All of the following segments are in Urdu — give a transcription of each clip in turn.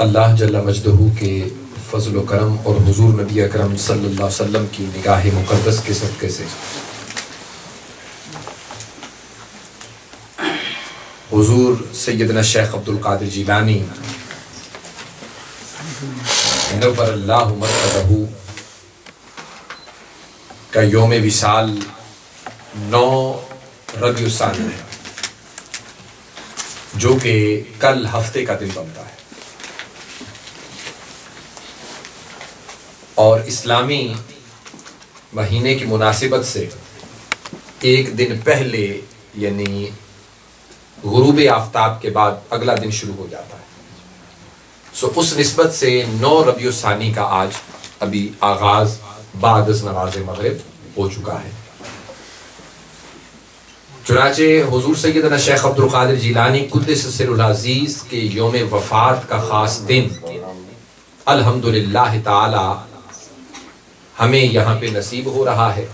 اللہ جل مجدہ کے فضل و کرم اور حضور نبی اکرم صلی اللہ علیہ وسلم کی نگاہ مقدس کے صدقے سے حضور سیدنا شیخ عبد القادر جیلانی نور اللہ مرقدہ کا یوم وصال 9 ربیع الثانی ہے، جو کہ کل ہفتے کا دن بنتا ہے، اور اسلامی مہینے کی مناسبت سے ایک دن پہلے یعنی غروب آفتاب کے بعد اگلا دن شروع ہو جاتا ہے۔ اس نسبت سے 9 ربیع الثانی کا آج ابھی آغاز بعد از نماز مغرب ہو چکا ہے۔ چنانچہ حضور سیدنا شیخ عبد القادر جیلانی قدس سرہ العزیز کے یوم وفات کا خاص دن الحمدللہ تعالی ہمیں یہاں پہ نصیب ہو رہا ہے،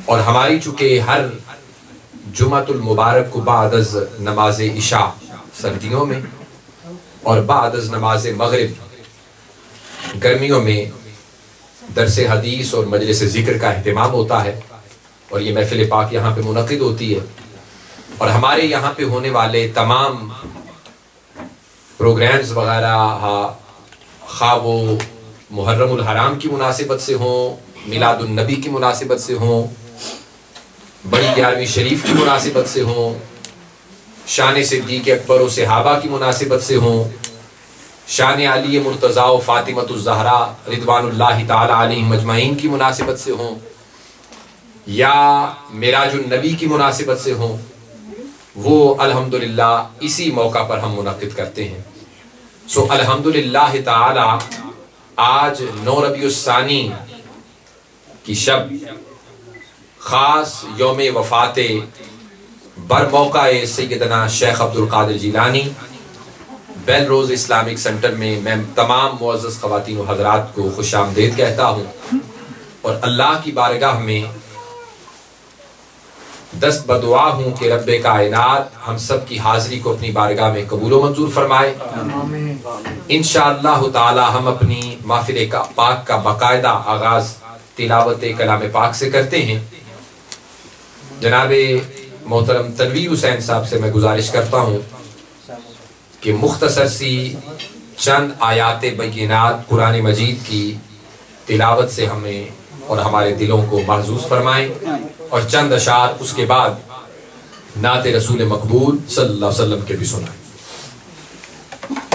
اور ہماری چونکہ ہر جمعۃ المبارک کو بعد از نماز عشاء سردیوں میں اور بعد از نماز مغرب گرمیوں میں درس حدیث اور مجلس ذکر کا اہتمام ہوتا ہے، اور یہ محفل پاک یہاں پہ منعقد ہوتی ہے، اور ہمارے یہاں پہ ہونے والے تمام پروگرامز وغیرہ خواہ وہ محرم الحرام کی مناسبت سے ہوں، میلاد النبی کی مناسبت سے ہوں، بڑی 11ویں شریف کی مناسبت سے ہوں، شان صدیق اکبر و صحابہ کی مناسبت سے ہوں، شان علی مرتضیٰ و فاطمۃ الزہرا رضوان اللہ تعالی علیہم اجمعین کی مناسبت سے ہوں، یا معراج النبی کی مناسبت سے ہوں، وہ الحمدللہ اسی موقع پر ہم منعقد کرتے ہیں۔ الحمدللہ تعالی آج 9 ربیع الثانی کی شب خاص یوم وفات بر موقع سیدنا شیخ عبد القادر جیلانی بیل روز اسلامک سینٹر میں تمام معزز خواتین و حضرات کو خوش آمدید کہتا ہوں، اور اللہ کی بارگاہ میں دست بدعا ہوں کہ رب کائنات ہم سب کی حاضری کو اپنی بارگاہ میں قبول و منظور فرمائے۔ انشاءاللہ تعالی ہم اپنی محفل پاک کا باقاعدہ آغاز تلاوت کلام پاک سے کرتے ہیں۔ جناب محترم تنویر حسین صاحب سے میں گزارش کرتا ہوں کہ مختصر سی چند آیات بینات قرآن مجید کی تلاوت سے ہمیں اور ہمارے دلوں کو محظوظ فرمائیں، اور چند اشعار اس کے بعد نعت رسول مقبول صلی اللہ علیہ وسلم کے بھی سنائیں۔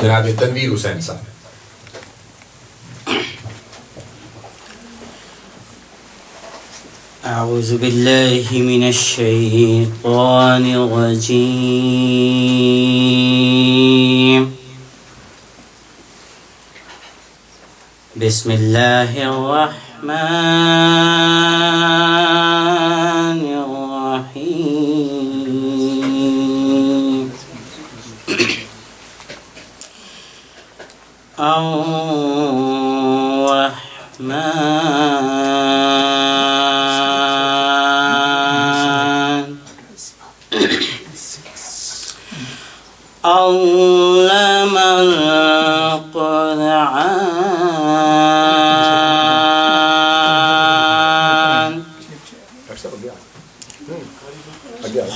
جناب تنویر حسین صاحب۔ اعوذ باللہ من الشیطان الرجیم، بسم اللہ الرحمن الرحیم، علم القرآن،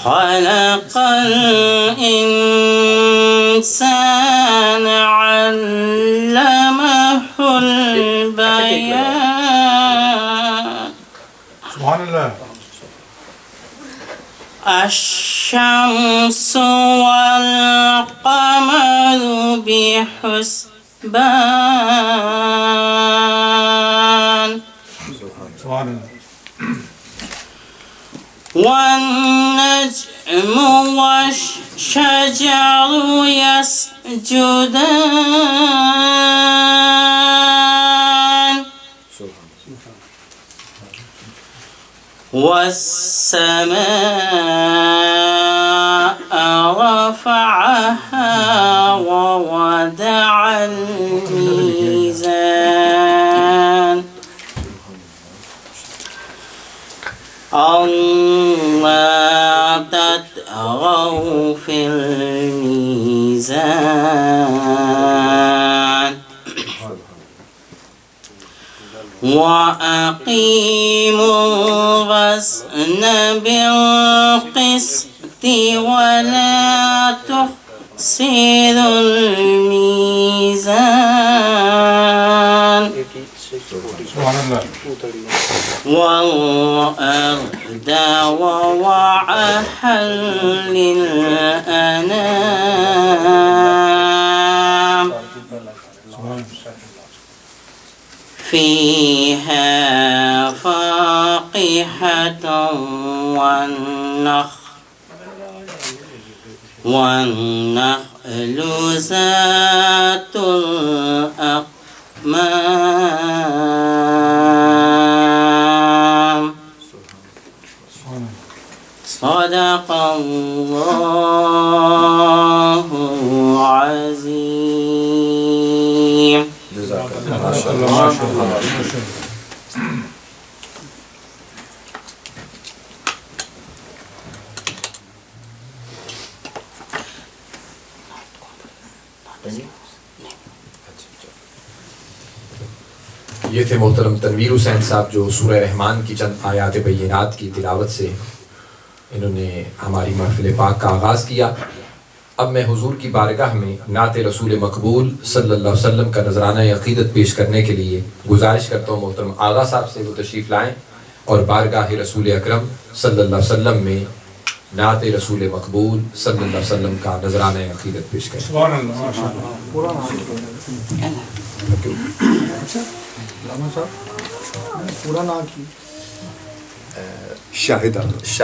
خلق الإنسان، علمه البيان، سبحان اللہ، الشمس والقمر بحسبان، سبحان اللہ، والنجم والشجر يسجدان، والسماء رفعها ووضع الميزان، ألا تطغوا في الميزان، وأقيموا الوزن بالقسط ولا تخسروا الميزان Subhanallah. والأرض ووضعها للأنام فيها فاقهة والنخل ذات الأكمام صدق الله العظيم. یہ تھے محترم تنویر حسین صاحب جو سورہ رحمان کی چند آیات بینات کی تلاوت سے انہوں نے ہماری محفل پاک کا آغاز کیا. اب میں حضور کی بارگاہ میں نعت رسول مقبول صلی اللہ علیہ وسلم کا نذرانہ عقیدت پیش کرنے کے لیے گزارش کرتا ہوں محترم آغا صاحب سے وہ تشریف لائیں اور بارگاہ رسول اکرم صلی اللہ علیہ وسلم میں نعت رسول مقبول صلی اللہ علیہ وسلم کا نذرانہ عقیدت پیش کریں. Subhanallah. MashaAllah. پورا نام کی شاہد آواز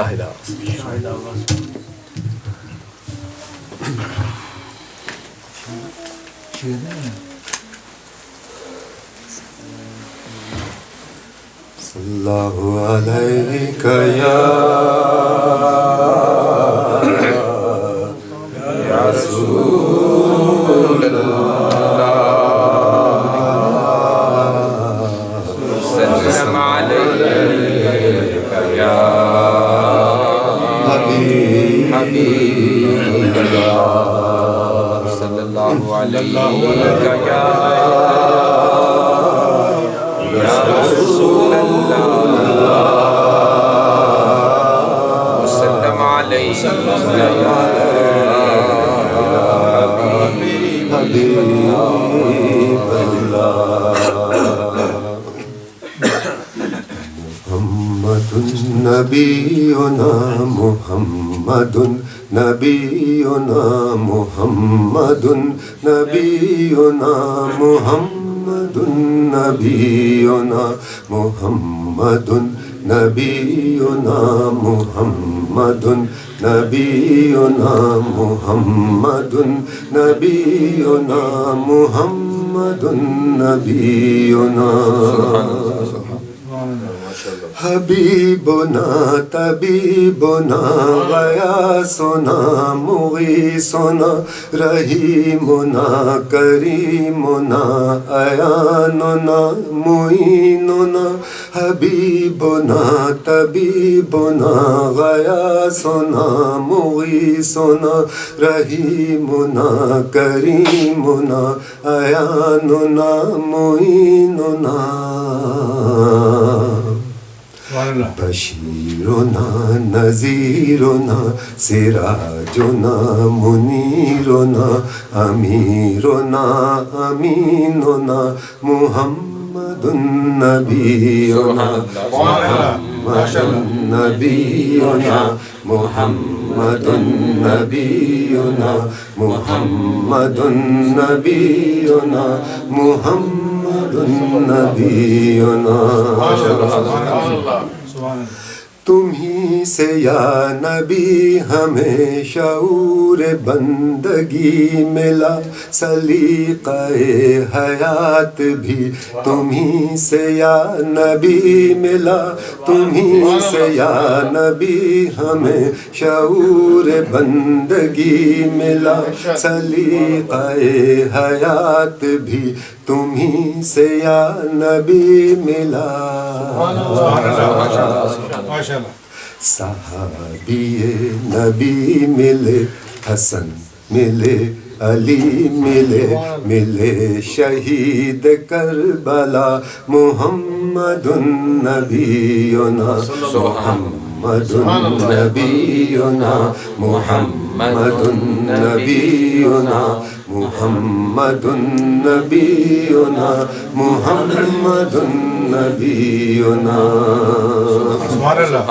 صلی اللہ علیہ یا رسول وسلم علیک یا حبیب اللہ صلی اللہ علیک یا رسول اللہ وسلم علیک یا حبیب اللہ محمد نبینا محمد نبینا محمد نبینا محمد نبینا محمد نبینا محمد نبینا محمد نبینا محمد نبینا حبیبنا طبیبنا غیاثنا مغیثنا رحیمنا کریمنا عیاننا معیننا حبیبنا طبیبنا غیاثنا مغیثنا رحیمنا کریمنا عیاننا معیننا بشیرنا نذیرنا سراجنا منیرنا امیرنا امیننا محمد نبینا محمد نبینا محمد نبینا محمد نبینا محمد نبینا تم ہی سے یا نبی ہمیں شعور بندگی ملا سلیقہ حیات بھی تم ہی سے یا نبی ملا تم ہی سے یا نبی ہمیں شعور بندگی ملا سلیقہ حیات بھی تم ہی سے یا نبی ملا صحابی نبی ملے حسن ملے علی ملے ملے شہید کربلا محمد النبینا محمد النبینا محمد النبینا محمد النبینا محمد النبینا سبحان اللہ.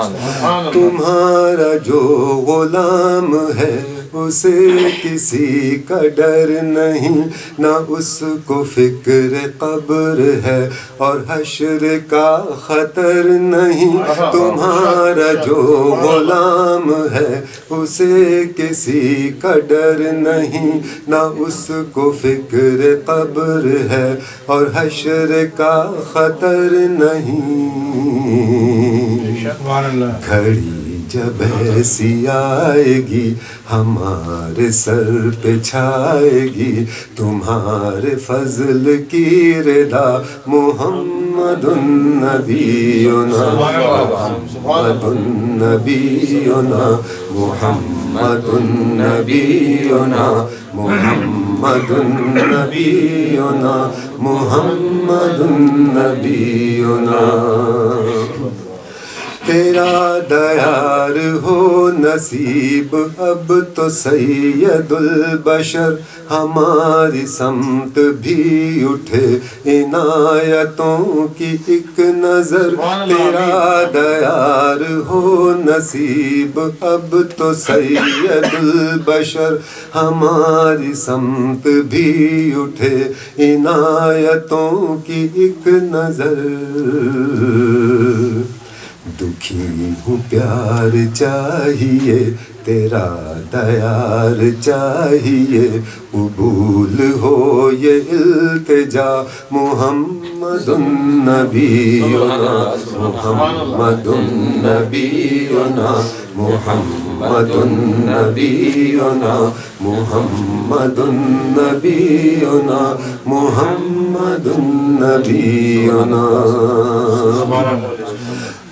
تمہارا جو غلام ہے اسے کسی کا ڈر نہیں، نہ اس کو فکر قبر ہے اور حشر کا خطر نہیں. تمہارا جو غلام ہے اسے کسی کا ڈر نہیں، نہ اس کو فکر قبر ہے اور حشر کا خطر نہیں. سبحان اللہ. گھڑی جب ایسی آئے گی ہمارے سر پہ چھائے گی تمہارے فضل کی رضا محمد النبینا محمد النبینا محمد النبینا محمد النبینا محمد النبینا. تیرا دیار ہو نصیب اب تو سید البشر ہماری سمت بھی اٹھے عنایتوں کی ایک نظر. تیرا دیار ہو نصیب اب تو سید البشر ہماری سمت بھی اٹھے عنایتوں کی ایک نظر. دکھی ہوں پیار چاہیے تیرا دیار چاہیے قبول ہو یہ التجا محمد النبینا محمد النبینا محمد النبینا محمد النبینا محمد النبینا.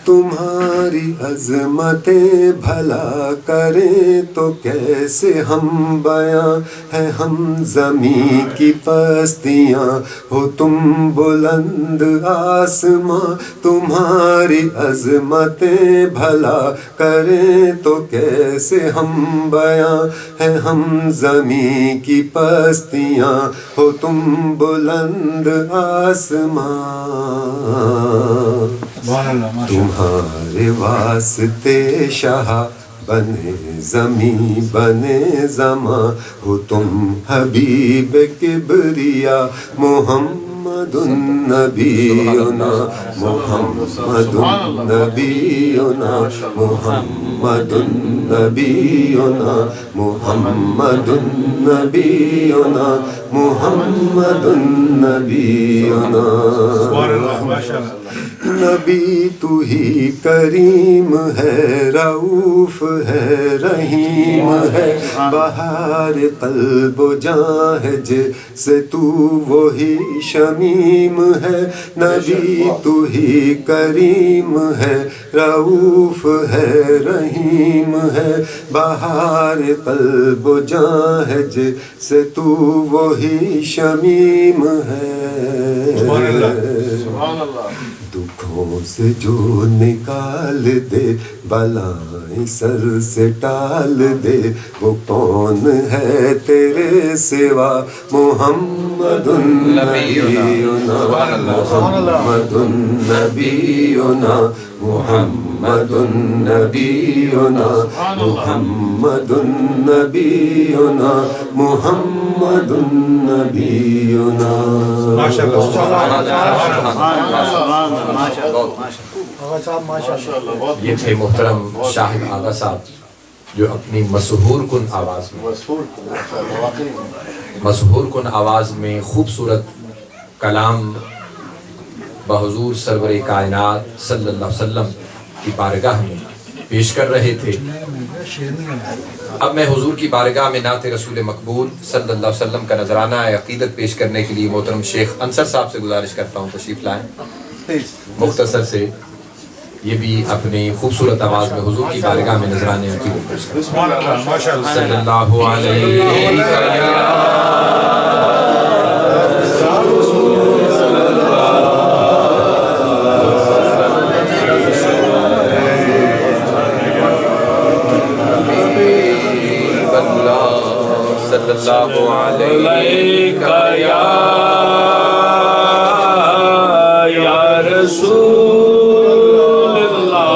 تمہاری عظمتیں بھلا کریں تو کیسے ہم بیاں ہے ہم زمین کی پستیاں ہو تم بلند آسماں. تمہاری عظمتیں بھلا کریں تو کیسے ہم بیاں ہے ہم زمین کی پستیاں ہو تم بلند آسماں. تمہارے واسطے شاہ بنے زمیں بنے زماں ہو تم حبیب کبریا محمد النبینا محمد النبینا محمد النبینا محمد النبینا محمد النبینا. نبی تو ہی کریم ہے رؤوف ہے رحیم ہے بہار قلب و جاں ہے جیسے تو وہی شمیم ہے. نبی تو ہی کریم ہے رؤوف ہے رحیم ہے بہار قلب و جاں ہے جیسے تو وہی شمیم ہے. دکھوں سے جو نکال دے بلائیں سر سے ٹال دے وہ کون ہے تیرے سوا محمد النبینا محمد النبینا محمد النبینا محمد النبینا محمد النبینا. یہ تھے محترم شاہد آغا صاحب جو اپنی مسحور کن آواز میں خوبصورت کلام بحضور سرور کائنات صلی اللہ علیہ وسلم کی بارگاہ میں پیش کر رہے تھے. اب میں حضور کی بارگاہ میں نعت رسول مقبول صلی اللہ علیہ وسلم کا نذرانہ عقیدت پیش کرنے کے لیے محترم شیخ انصر صاحب سے گزارش کرتا ہوں تشریف لائیں. مختصر سے یہ بھی اپنی خوبصورت آواز میں حضور کی بارگاہ میں نذرانے عقیدت پیش کریں. سبحان اللہ ماشاء اللہ. صلی اللہ علیہ صلی اللہ علیہ یا رسول اللہ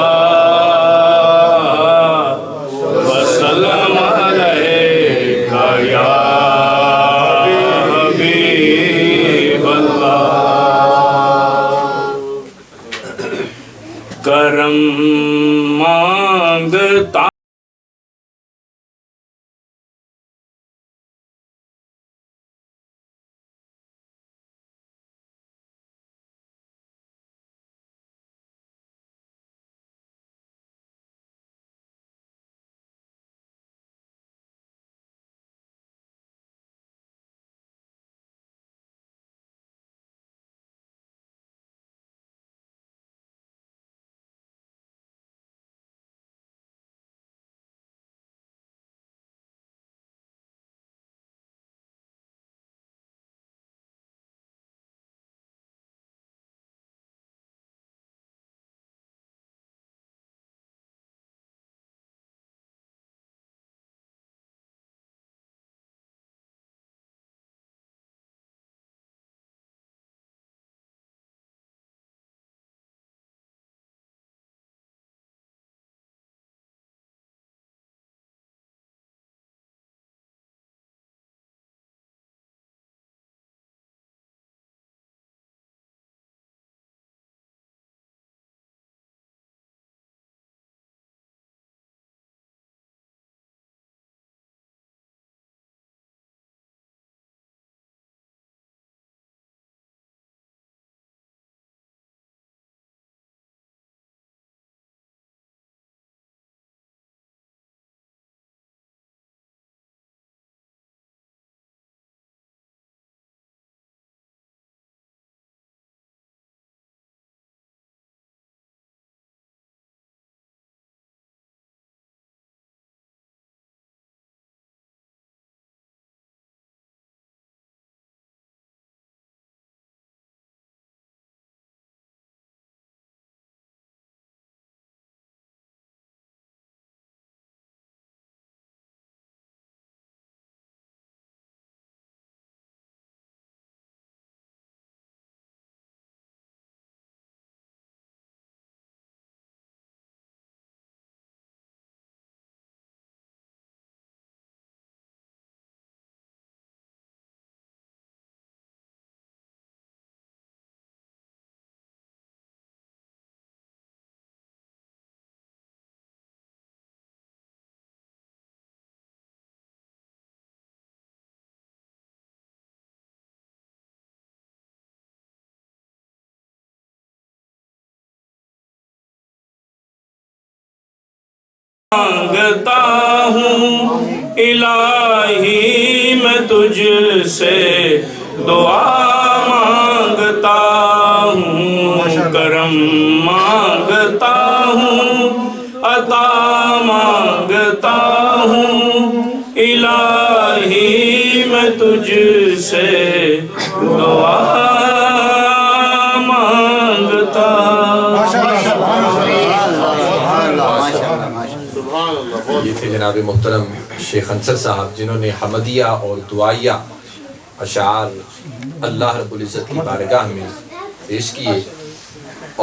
وسلم علیک یا حبیب اللہ. کرم مانگتا مانگتا ہوں الہی میں تجھ سے دعا مانگتا ہوں کرم مانگتا ہوں عطا مانگتا ہوں الہی میں تجھ سے دعا مانگتا یہ تھے جناب محترم شیخ انصر صاحب جنہوں نے حمدیہ اور دعائیہ اشعار اللہ رب العزت کی بارگاہ میں پیش کیے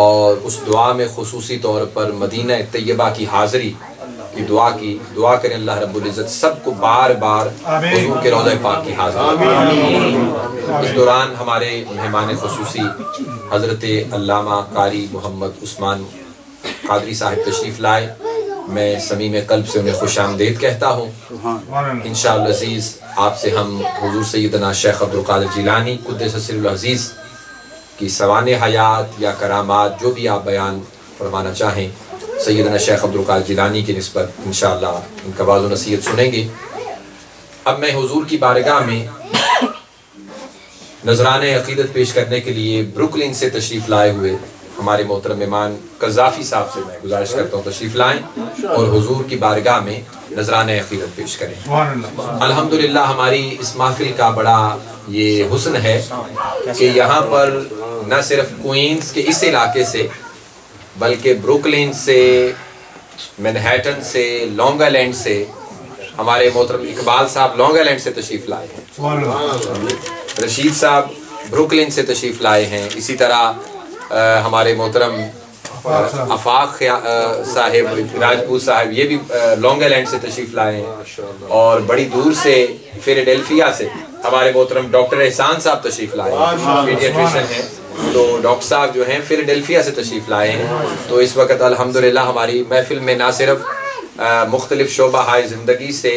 اور اس دعا میں خصوصی طور پر مدینہ طیبہ کی حاضری کی دعا کریں اللہ رب العزت سب کو بار بار حضور کے روضہ پاک کی حاضری. اس دوران ہمارے مہمان خصوصی حضرت علامہ قاری محمد عثمان قادری صاحب تشریف لائے. میں صمیم قلب سے انہیں خوش آمدید کہتا ہوں. انشاءاللہ عزیز آپ سے ہم حضور سیدنا شیخ عبدالقادر جیلانی قدس سر العزیز کی سوانح حیات یا کرامات جو بھی آپ بیان فرمانا چاہیں سیدنا شیخ عبدالقادر جیلانی کی نسبت انشاءاللہ ان کا واعظ و نصیحت سنیں گے. اب میں حضور کی بارگاہ میں نذرانہ عقیدت پیش کرنے کے لیے بروکلن سے تشریف لائے ہوئے ہمارے محترم مہمان قذافی صاحب سے میں گزارش کرتا ہوں تشریف لائیں اور حضور کی بارگاہ میں نذرانہ عقیدت پیش کریں. الحمدللہ ہماری اس محفل کا بڑا یہ حسن ہے کہ یہاں پر نہ صرف کوئنز کے اس علاقے سے بلکہ بروکلین سے، مینہیٹن سے، لانگ آئلینڈ سے ہمارے محترم اقبال صاحب لانگ آئلینڈ سے تشریف لائے ہیں، رشید صاحب بروکلین سے تشریف لائے ہیں، اسی طرح ہمارے محترم آفاق صاحب راجپوت صاحب یہ بھی لانگ آئلینڈ سے تشریف لائے ہیں، اور بڑی دور سے فیلاڈیلفیا سے ہمارے محترم ڈاکٹر احسان صاحب تشریف لائے ہیں، پیڈیاٹریشن ہیں، تو ڈاکٹر صاحب جو ہیں فیلاڈیلفیا سے تشریف لائے ہیں. تو اس وقت الحمدللہ ہماری محفل میں نہ صرف مختلف شعبہ ہائے زندگی سے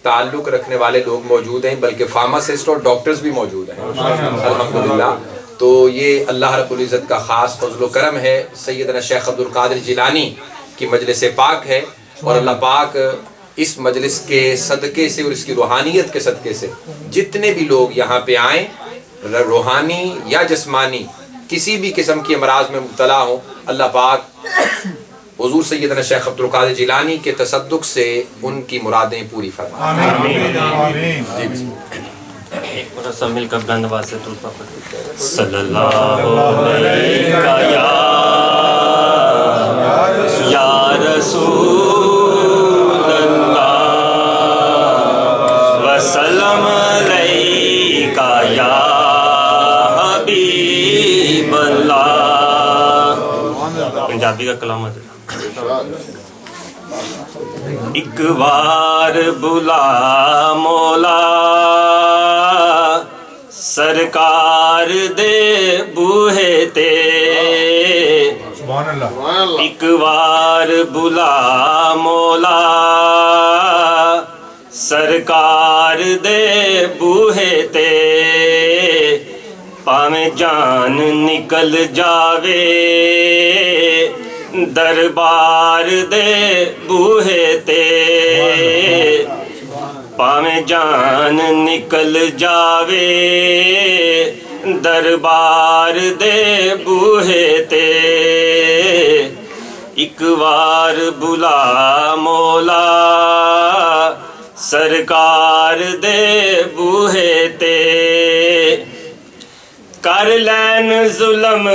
تعلق رکھنے والے لوگ موجود ہیں بلکہ فارماسسٹ اور ڈاکٹرز بھی موجود ہیں الحمدللہ. تو یہ اللہ رب العزت کا خاص فضل و کرم ہے. سیدنا شیخ عبد القادر جیلانی کی مجلس پاک ہے، اور اللہ پاک اس مجلس کے صدقے سے اور اس کی روحانیت کے صدقے سے جتنے بھی لوگ یہاں پہ آئیں، روحانی یا جسمانی کسی بھی قسم کی امراض میں مبتلا ہوں، اللہ پاک حضور سیدنا شیخ عبد القادر جیلانی کے تصدق سے ان کی مرادیں پوری فرمائیں. آمین. جی بسم اللہ. اور سب مل کر بلند آواز سے درود پڑھیں. صلی اللہ علیہ یا رسول اللہ وسلم علیکہ یا حبیب اللہ. پنجابی کا کلام ہے. ایک بار بلا مولا سرکار دے بوہے تے، سبحان اللہ. ایک بار بلا مولا سرکار دے بوہے تے، پاویں جان نکل جاوے دربار دے بوہے تے، پاویں جان نکل جاوے دربار دے بوہے تے، ایک بار بلا مولا سرکار دے بوہے تے، کر لین ظلم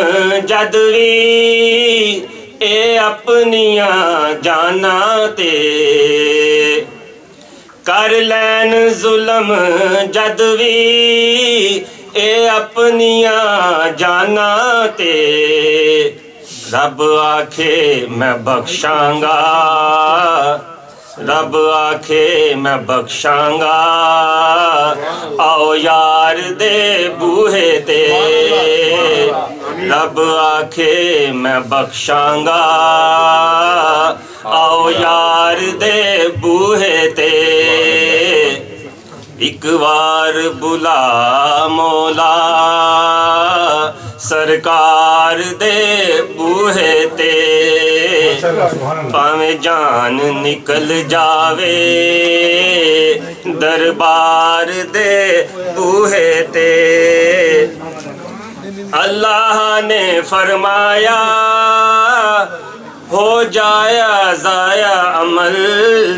جد وی اے اپنیاں جانا تے، کر لین ظلم جد وی اے اپنیاں جانا تے، رب آکھے میں بخشاں گا، رب آکھے میں بخشاں گا، آؤ یار دے بوہے تے، رب آکھے میں بخشاں گا، آؤ یار دے بوہے تے، ایک بار بلا مولا سرکار دے بوہے تے، پاویں جان نکل جاوے دربار دے بوہے تے، اللہ نے فرمایا ہو جایا ضائع عمل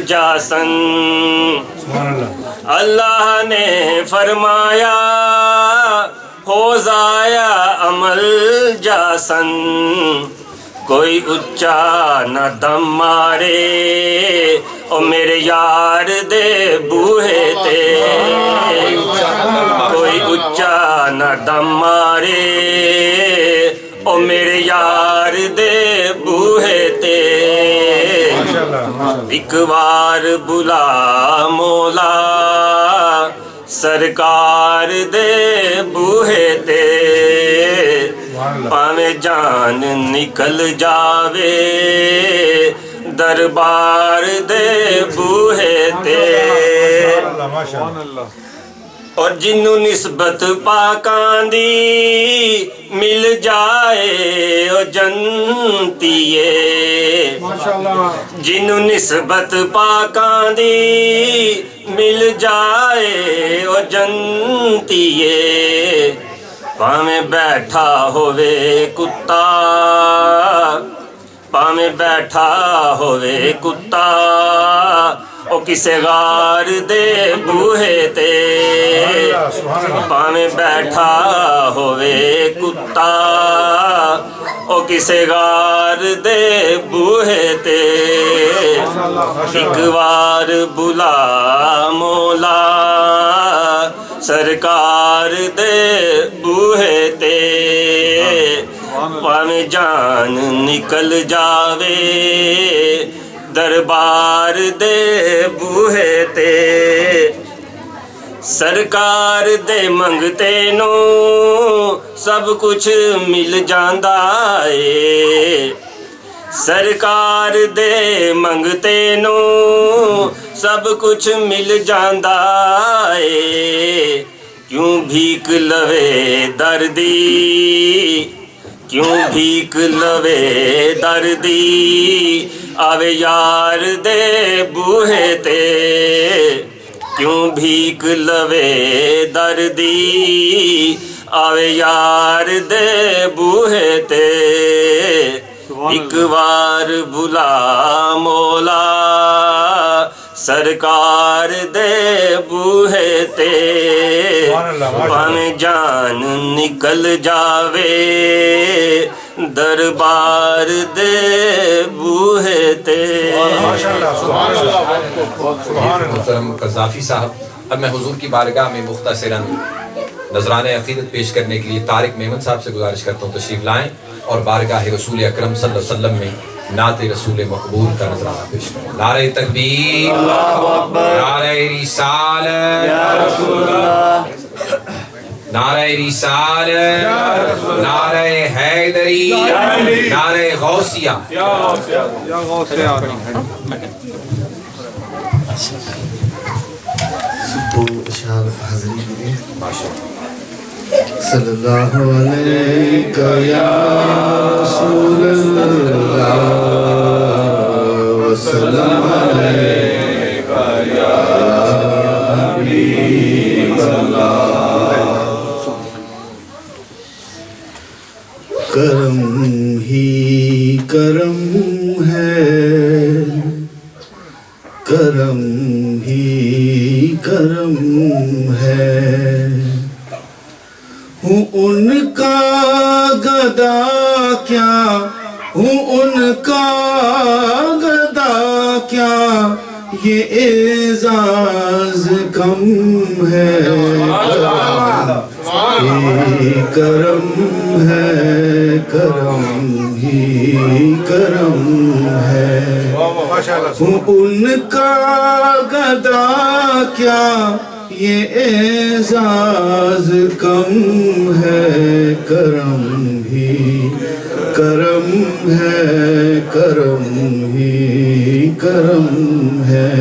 جاسن، اللہ نے فرمایا ہو ضائع عمل جاسن، کوئی اچا نہ دم مارے او میرے یار دے بوہے تے، کوئی اچا نہ دم مارے او میرے یار دے بوہے تے، ایک بار بلا مولا سرکار دے بوہے تے، پاویں جان نکل جاوے دربار دے بوہے تے، اور جنوں نسبت پاکاں دی مل جائے او جنتیے، جنوں نسبت پاکاں دی مل جائے او جنتیے، ਭਾਵੇਂ ਬੈਠਾ ਹੋਵੇ ਕੁੱਤਾ, ਭਾਵੇਂ ਬੈਠਾ ਹੋਵੇ ਕੁੱਤਾ, ਉਹ ਕਿਸੇ ਗਾਰ ਦੇ ਬੂਹੇ ਤੇ, ਭਾਵੇਂ ਬੈਠਾ ਹੋਵੇ ਕੁੱਤਾ, ਉਹ ਕਿਸੇ ਗਾਰ ਦੇ ਬੂਹੇ ਤੇ, ਇੱਕ ਵਾਰ ਬੁਲਾ ਮੌਲਾ ਸਰਕਾਰ ਦੇ ਬੂਹੇ ਤੇ, ਭਾਵੇਂ ਜਾਨ ਨਿਕਲ ਜਾਵੇ ਦਰਬਾਰ ਦੇ ਬੂਹੇ ਤੇ, ਸਰਕਾਰ ਦੇ ਮੰਗਤੇ ਨੂੰ ਸਭ ਕੁਛ ਮਿਲ ਜਾਂਦਾ ਏ, ਸਰਕਾਰ ਦੇ ਮੰਗਤੇ ਨੂੰ ਸਭ ਕੁਛ ਮਿਲ ਜਾਂਦਾ ਏ, ਕਿਉਂ ਭੀਖ ਲਵੇ ਦਰਦੀ, ਕਿਉਂ ਭੀਖ ਲਵੇ ਦਰਦੀ, ਆਵੇ ਯਾਰ ਦੇ ਬੂਹੇ ਤੇ, ਕਿਉਂ ਭੀਖ ਲਵੇ ਦਰਦੀ, ਆਵੇ ਯਾਰ ਦੇ ਬੂਹੇ ਤੇ, ਇੱਕ ਵਾਰ ਬੁਲਾ ਮੌਲਾ ਸਰਕਾਰ ਦੇ ਬੂਹੇ ਤੇ, ਭਾਵੇਂ ਜਾਨ ਨਿਕਲ ਜਾਵੇ ਦਰਬਾਰ ਦੇ ਬੂਹੇ ਤੇ۔ محترم قذافی صاحب، اب میں حضور کی بارگاہ میں مختصراً نذرانہ عقیدت پیش کرنے کے لیے طارق میمن صاحب سے گزارش کرتا ہوں تشریف لائیں اور بارگاہ رسول اکرم صلی اللہ علیہ وسلم میں نعت رسول مقبول کا نذرانہ پیش کریں۔ نعرہ تکبیر، نعرہ رسالت، نعرہ رسالت، نعرہ حیدری، نعرہ غوثیہ۔ صلی اللہ علیہ یا رسول اللہ وسلم علیہ یا حبیب اللہ۔ کرم ہی کرم ہے، کرم ہی کرم ہے، ہوں ان کا گدا کیا، ہوں ان کا گدا کیا، یہ اعزاز کم ہے، یہ کرم ہے، کرم ہی کرم ہے، ہوں ان کا گدا کیا، یہ اعزاز کم ہے، کرم ہی کرم ہے، کرم ہی کرم ہے۔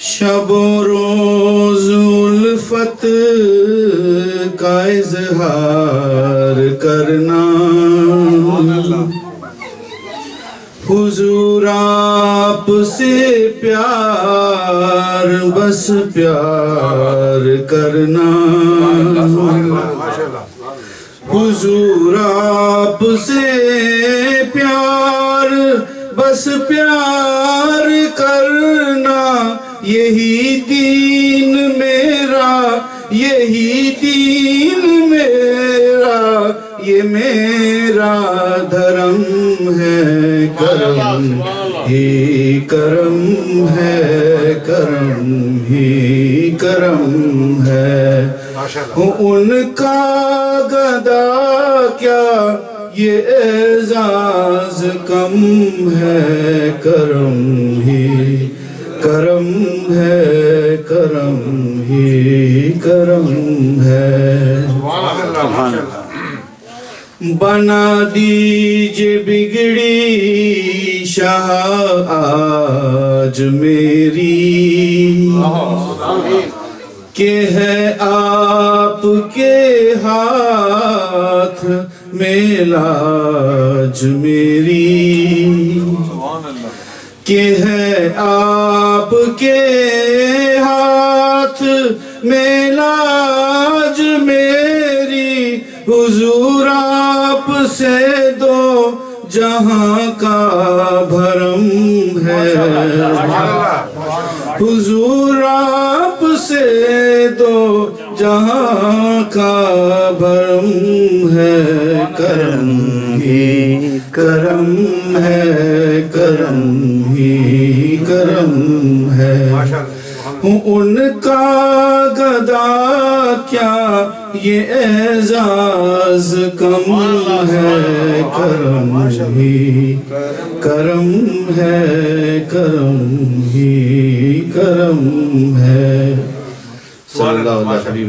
شب و روز الفت کا اظہار کرنا، حضور آپ سے پیار، بس پیار کرنا، حضور آپ سے پیار، بس پیار کرنا، یہی دین میرا، یہی دین میرا، یہ میرا دھرم ہے، کرم ہی کرم ہے، کرم ہی کرم ہے، ان کا گدا کیا، یہ اعزاز کم ہے، کرم ہی کرم ہے، کرم ہی کرم ہے۔ بنا دیجئے بگڑی شاہ آج میری، کہ ہے آپ کے ہاتھ میں لاج میری، کہ ہے آپ کے ہاتھ میں لاج میری حضور آپ سے دو جہاں کا بھرم ہے حضور آپ سے دو جہاں کا بھرم ہے کرم ہی کرم ہے کرم ہی کرم ہے ہوں ان کا گدا کیا یہ اعزاز کم ہے کرم ہی کرم ہے کرم ہی کرم ہے صلی اللہ علیہ حبیب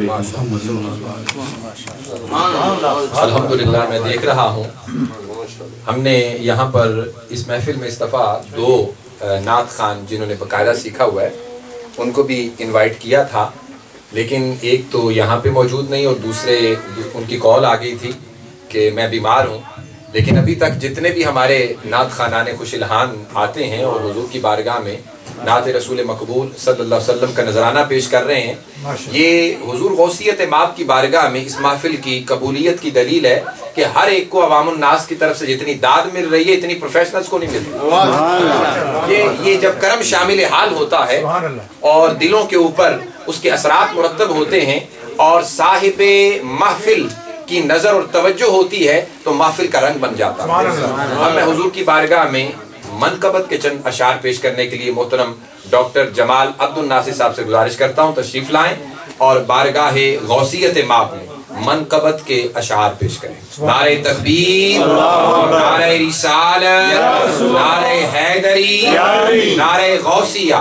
الحمدللہ میں دیکھ رہا ہوں ہم نے یہاں پر اس محفل میں اس دفعہ 2 نعت خوان جنہوں نے باقاعدہ سیکھا ہوا ہے ان کو بھی انوائٹ کیا تھا، لیکن ایک تو یہاں پہ موجود نہیں اور دوسرے ان کی کال آ گئی تھی کہ میں بیمار ہوں. لیکن ابھی تک جتنے بھی ہمارے نعت خوانان خوش الحان آتے ہیں اور حضور کی بارگاہ میں نعت رسول مقبول صلی اللہ علیہ وسلم کا نذرانہ پیش کر رہے ہیں، یہ حضور غوثیت ماب کی بارگاہ میں اس محفل کی قبولیت کی دلیل ہے کہ ہر ایک کو عوام الناس کی طرف سے جتنی داد مل رہی ہے اتنی پروفیشنلز کو نہیں ملتی. یہ جب کرم شامل حال ہوتا ہے اور دلوں کے اوپر اس کے اثرات مرتب ہوتے ہیں اور صاحب محفل کی نظر اور توجہ ہوتی ہے تو محفل کا رنگ بن جاتا ہے. اب میں حضور کی بارگاہ میں منقبت کے چند اشعار پیش کرنے کے لیے محترم ڈاکٹر جمال عبد الناصر صاحب سے گزارش کرتا ہوں تشریف لائیں اور بارگاہ غوثیت ماب میں منقبت کے اشعار پیش کریں. نعرہ تکبیر، نعرہ رسالت، نعرہ حیدری، نعرہ غوثیہ.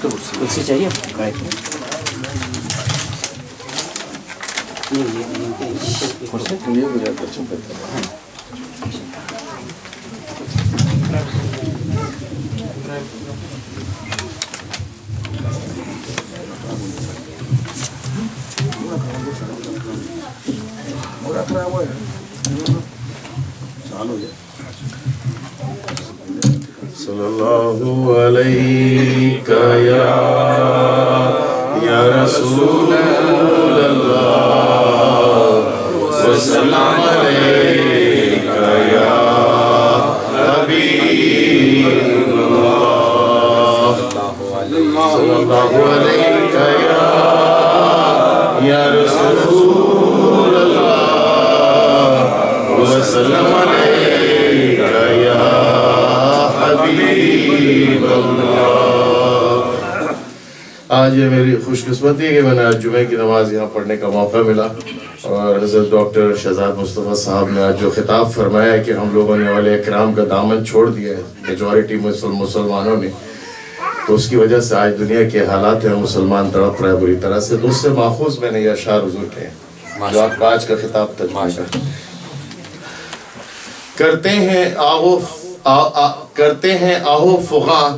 کرسی چاہیے صلی اللہ علیہ یا رسول اللہ وسلام علیہ یا حبیب اللہ صلی اللہ علیہ یا رسول اللہ وسلم علیہ یا حبیب اللہ. آج یہ میری خوش قسمتی ہے کہ میں نے آج جمعہ کی نماز یہاں پڑھنے کا موقع ملا اور حضرت ڈاکٹر شہزاد مصطفیٰ صاحب نے آج جو خطاب فرمایا ہے کہ ہم لوگوں نے اولیاء کرام کا دامن چھوڑ دیا ہے میجورٹی مسلمانوں نے، تو اس کی وجہ سے آج دنیا کے حالات ہیں مسلمان تڑپ رہا ہے بری طرح سے. تو اس سے ماخوذ میں نے یہ اشعار حضور کے ہیں جو آپ کا آج کا خطاب ترجمہ کرتے ہیں آہو فغاں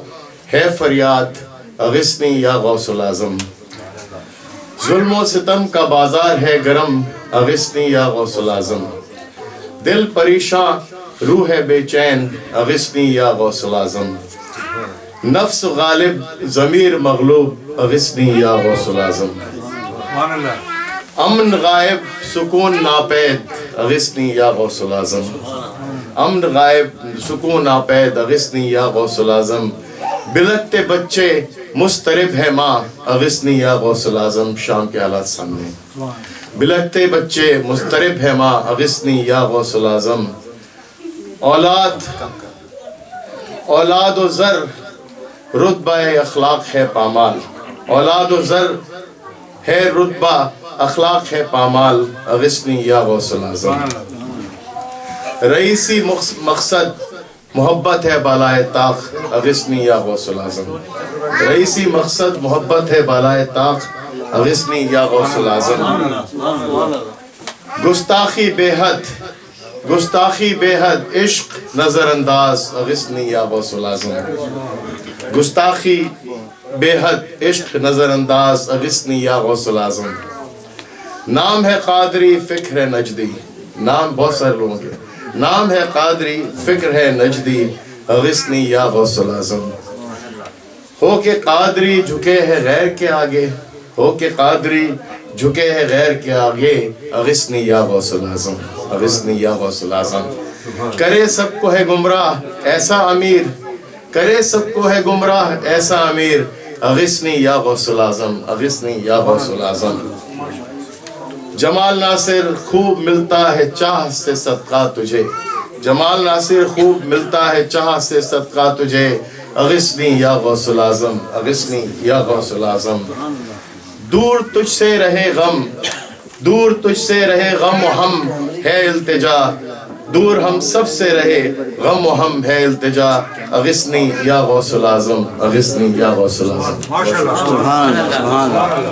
ہے فریاد اغثنی یا غوث العظم. ظلم و ستم کا بازار ہے گرم اغثنی یا غوث العظم. دل پریشان روح بے چین اغثنی یا غوث العظم. نفس غالب ضمیر مغلوب اغثنی یا غوث العظم. امن غائب سکون ناپید اغثنی یا غوث العظم. امن غائب سکون ناپید اغثنی یا غوث العظم. بلکتے بچے مسترب ہے ماں اغثنی یا غوث العظم. شام کے حالات سامنے. بلکتے بچے مسترب ہے ماں اغثنی یا غوث العظم. اولاد و زر رتبہ اخلاق ہے پامال. اولاد و زر ہے رتبہ اخلاق ہے پامال اغثنی یا غوث العظم. رئیسی مقصد محبت ہے بالائے طاق اغثنی یا غوث العظم. رئیسی مقصد محبت ہے بالائے طاق اغثنی یا غوث العظم. گستاخی بے حد عشق نظر انداز اغثنی یا غوث العظم. گستاخی بے حد عشق نظر انداز اغثنی یا غوث العظم. نام ہے قادری فکر ہے نجدی. نام بہت سارے لوگوں کے نام ہے قادری فکر ہے نجدی اغثنی یا غوث العظم. ہو کہ قادری جھکے ہے غیر کے آگے, ہو کہ قادری جھکے ہے غیر کے آگے, اغثنی یا غوث العظم, اغثنی یا غوث العظم. کرے سب کو ہے گمراہ ایسا امیر, کرے سب کو ہے گمراہ ایسا امیر, اغثنی یا غوث العظم, اغثنی یا غوث العظم. جمال ناصر خوب ملتا ہے چاہ سے صدقہ تجھے, جمال ناصر خوب ملتا ہے چاہ سے صدقہ تجھے, اغثنی یا غوث العظم, اغثنی یا غوث العظم. دور تجھ سے رہے غم, دور تجھ سے رہے غم و ہم ہے التجا, دور ہم سب سے رہے غم و ہم ہے التجا, اغثنی یا غوث العظم, اغثنی یا غوث العظم. سبحان اللہ, سبحان اللہ.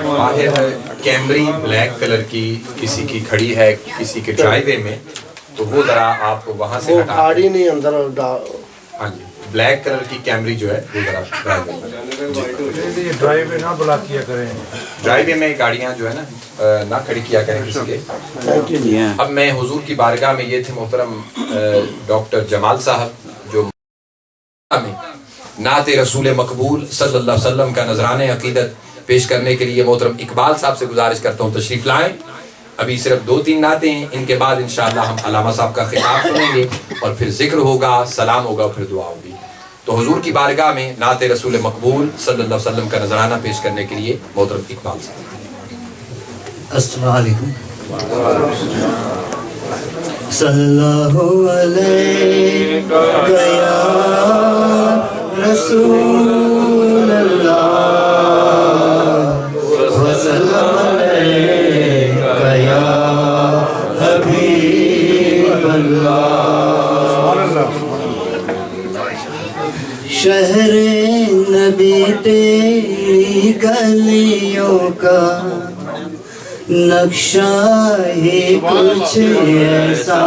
باہر کیمری بلیک کلر کی کسی کی کھڑی ہے کسی کے ڈرائیو وے میں, تو وہ ذرا آپ وہاں سے ہٹا, گاڑی نہیں اندر ہاں جی بلیک کلر کی کیمری جو ہے وہ ذرا ڈرائیو وے میں, ڈرائیو میں نہ بلاک کیا کریں, ڈرائیو وے میں گاڑیاں جو ہے نا نہ کھڑی کیا کریں کسی کے. اب میں حضور کی بارگاہ میں, یہ تھے محترم ڈاکٹر جمال صاحب جو میں نعت رسول مقبول صلی اللہ علیہ وسلم کا نذرانہ عقیدت پیش کرنے کے لیے محترم اقبال صاحب سے گزارش کرتا ہوں تشریف لائیں. ابھی صرف 2-3 نعتیں ہیں, ان کے بعد انشاءاللہ ہم علامہ صاحب کا خطاب سنیں گے اور پھر ذکر ہوگا, سلام ہوگا, پھر دعا ہوگی. تو حضور کی بارگاہ میں نعت رسول مقبول صلی اللہ علیہ وسلم کا نذرانہ پیش کرنے کے لیے محترم اقبال صاحب. السلام علیکم. صلی اللہ علیہ یا رسول اللہ وسلم علیہ یا حبیب اللہ. شہر نبی تیری گلیوں کا نقشہ ہی کچھ ایسا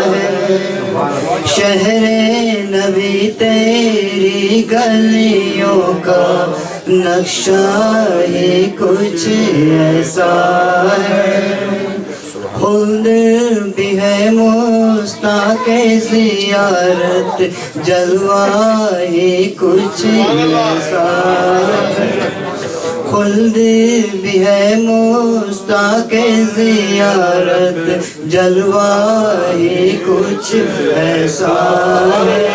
ہے, شہر نبی تیری گلیوں کا نقشہ ہی کچھ ایسا ہے. خلد بھی ہے مستاق زیارت, جلوہ ہی کچھ ایسا ہے. خلد بھی ہے مستاق زیارت, جلوہ ہی کچھ ایسا ہے.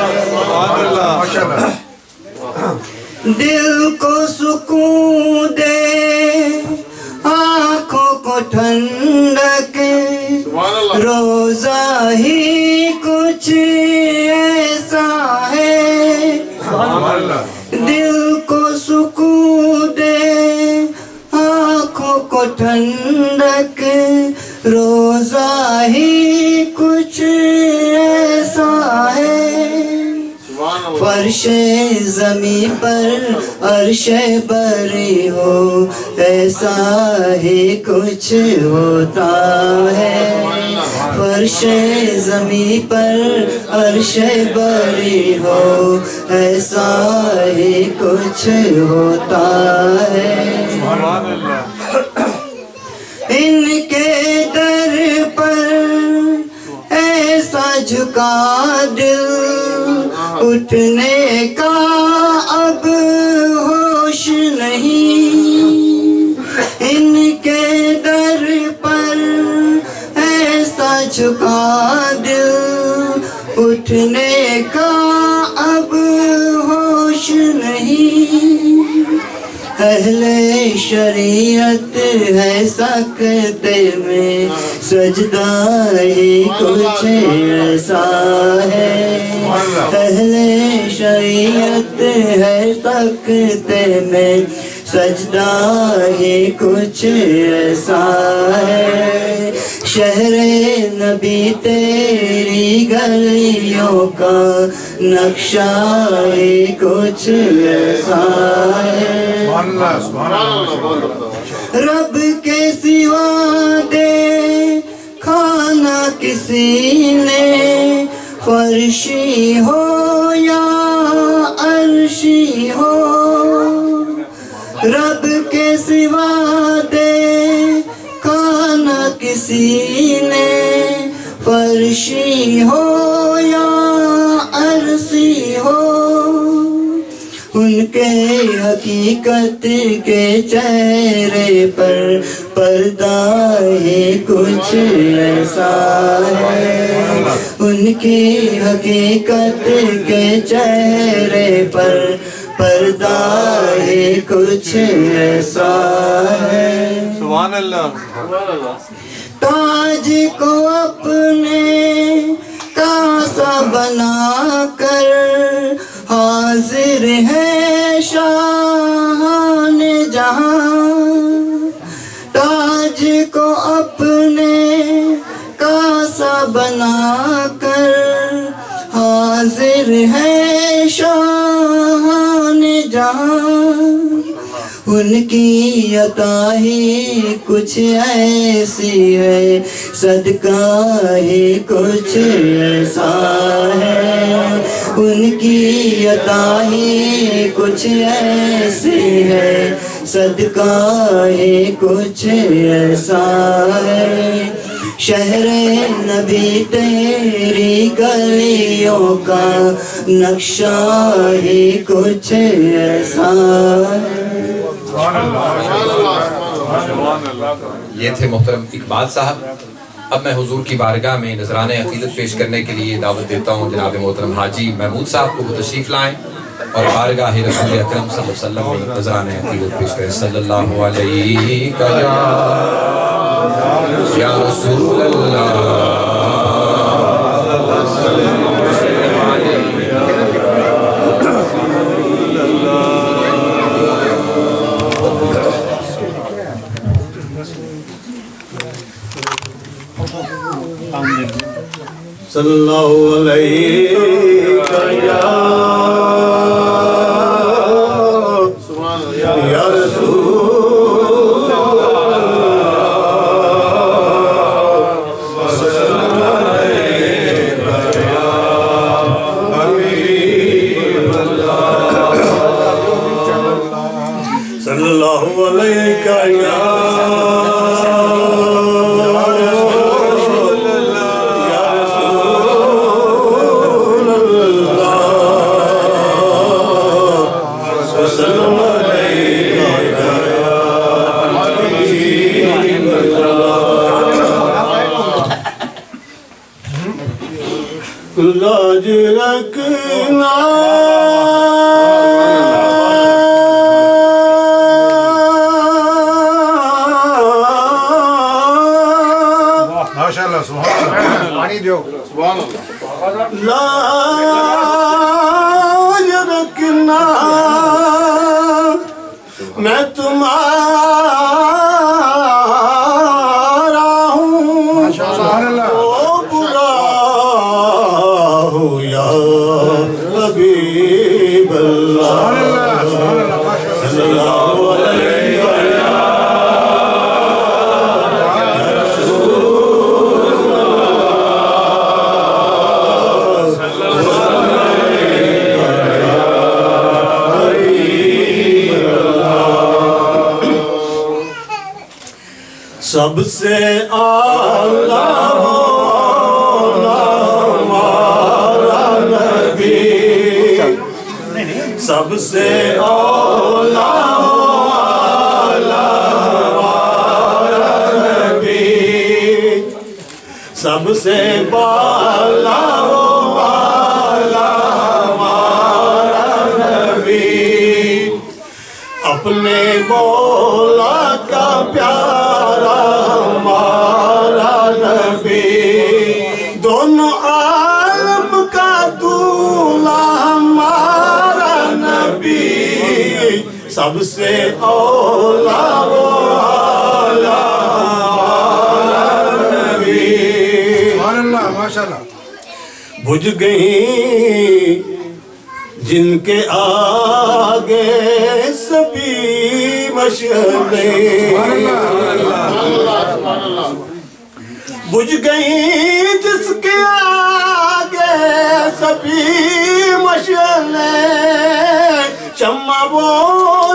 دل کو سکون دے, آنکھوں کو ٹھنڈک, روزہ ہی کچھ ایسا ہے. دل کو سکون دے, آنکھوں کو ٹھنڈک, روزہ ہی کچھ ایسا ہے. فرش زمین پر عرش بری ہو, ایسا ہی کچھ ہوتا ہے. فرش زمین پر عرش بری ہو, ایسا ہی کچھ ہوتا ہے. ان کے در پر ایسا جھکا دل, اٹھنے کا اب ہوش نہیں. ان کے در پر ایسا جھکا دل, اٹھنے کا اب ہوش نہیں. اہل شریعت ہے سکتے میں, سجدہ ہی کچھ ایسا ہے. اہل شریعت ہے سکتے میں, سجدہ ہی کچھ ایسا ہے. شہر نبی تیری گلیوں کا نقشہ ہی کچھ ایسا ہے. رب کے سوا دے کھانا کسی نے, فرشی ہو یا عرشی ہو. رب کے سوا دے کھانا کسی نے, فرشی ہو یا عرشی ان کے حقیقت کے چہرے پر پردہ ہی کچھ ایسا ہے، ان کی حقیقت کے چہرے پر پردہ ہی کچھ ایسا ہے۔ سبحان اللہ۔ تاج کو اپنے کاسا بنا کر حاضر ہے شاہان جہاں، تاج کو اپنے کاسا بنا کر حاضر ہے شاہان جہاں، ان کی عطا ہی کچھ ایسی ہے، صدقہ ہی کچھ ایسا ہے، ان کی عطا ہی کچھ ایسی ہے، صدقہ ہی کچھ ایسا ہے۔ شہر نبی تیری گلیوں کا نقشہ ہی کچھ ایسا ہے۔ یہ تھے محترم اقبال صاحب۔ اب میں حضور کی بارگاہ میں نذرانہ عقیدت پیش کرنے کے لیے دعوت دیتا ہوں جناب محترم حاجی محمود صاحب کو، وہ تشریف لائیں اور بارگاہ رسول اکرم صلی اللہ علیہ وسلم میں نذرانہ عقیدت پیش کریں۔ صلی اللہ علیہ یا رسول اللہ۔ صلی اللہ علیہ یا رسول صلی اللہ علیہ لاج رکھنا ماشاءاللہ سبحان اللہ، پانی دیو، سبحان اللہ۔ لاج رکھنا میں تمہارا ہوں، سبحان اللہ۔ تو برا ہو یا حبیب اللہ، صلی اللہ علیہ سب سے اعلیٰ مولا ہمارا نبی، سب سے اعلیٰ مولا ہمارا نبی، سب سے بالا مولا ہمارا نبی، اپنے مولا کا پیارا ہمارا نبی، دونوں عالم کا دولہ ہمارا نبی، سب سے اولا والا ہمارا نبی۔ سبحان اللہ، ماشاءاللہ۔ بجھ گئی جن کے آگے سبھی مشعلیں، بجھ گئی جس کے آگے سبھی مشعلیں، شمع وہ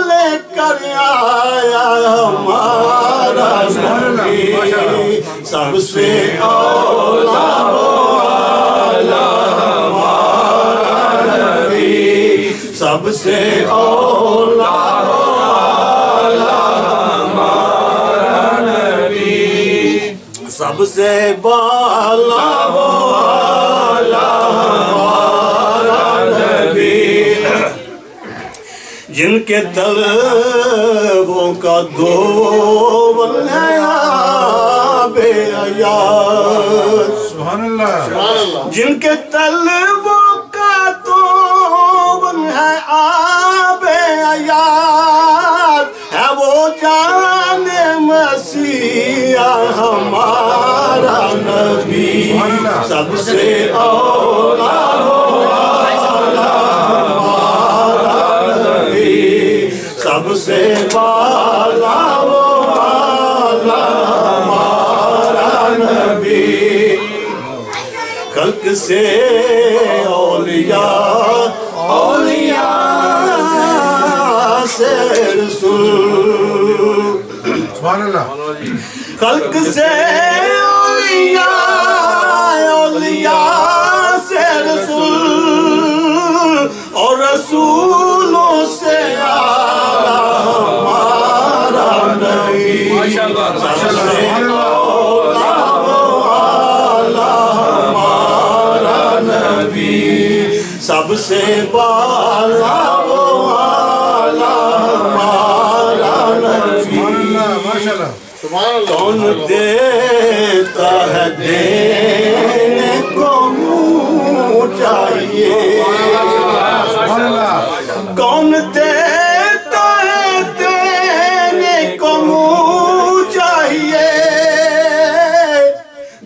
لے کر آیا ہمارا نبی، سب سے اولا والا ہمارا نبی، سب سے اولا سب سے بالا جن کے طلبوں کا دو ہے بے عیاد سبحان اللہ جن کے طلبوں کا دو ہے آب عیاد ہے وہ جان مسیح ہمارا نبی سب سے اولا سب سے بالا وہ آلہ ہمارا نبی خلق سے اولیاء اولیاء سے رسول سبحان اللہ خلق سے اولیاء اولیاء سے رسول اور رسولوں سے ہمارا نبی سب سے اولا ہمارا نبی سب سے بالا ہمارا نبی ماشاءاللہ کون دیتا ہے دینے کو منہ چاہیے کون دیتا ہے دینے کو منہ چاہیے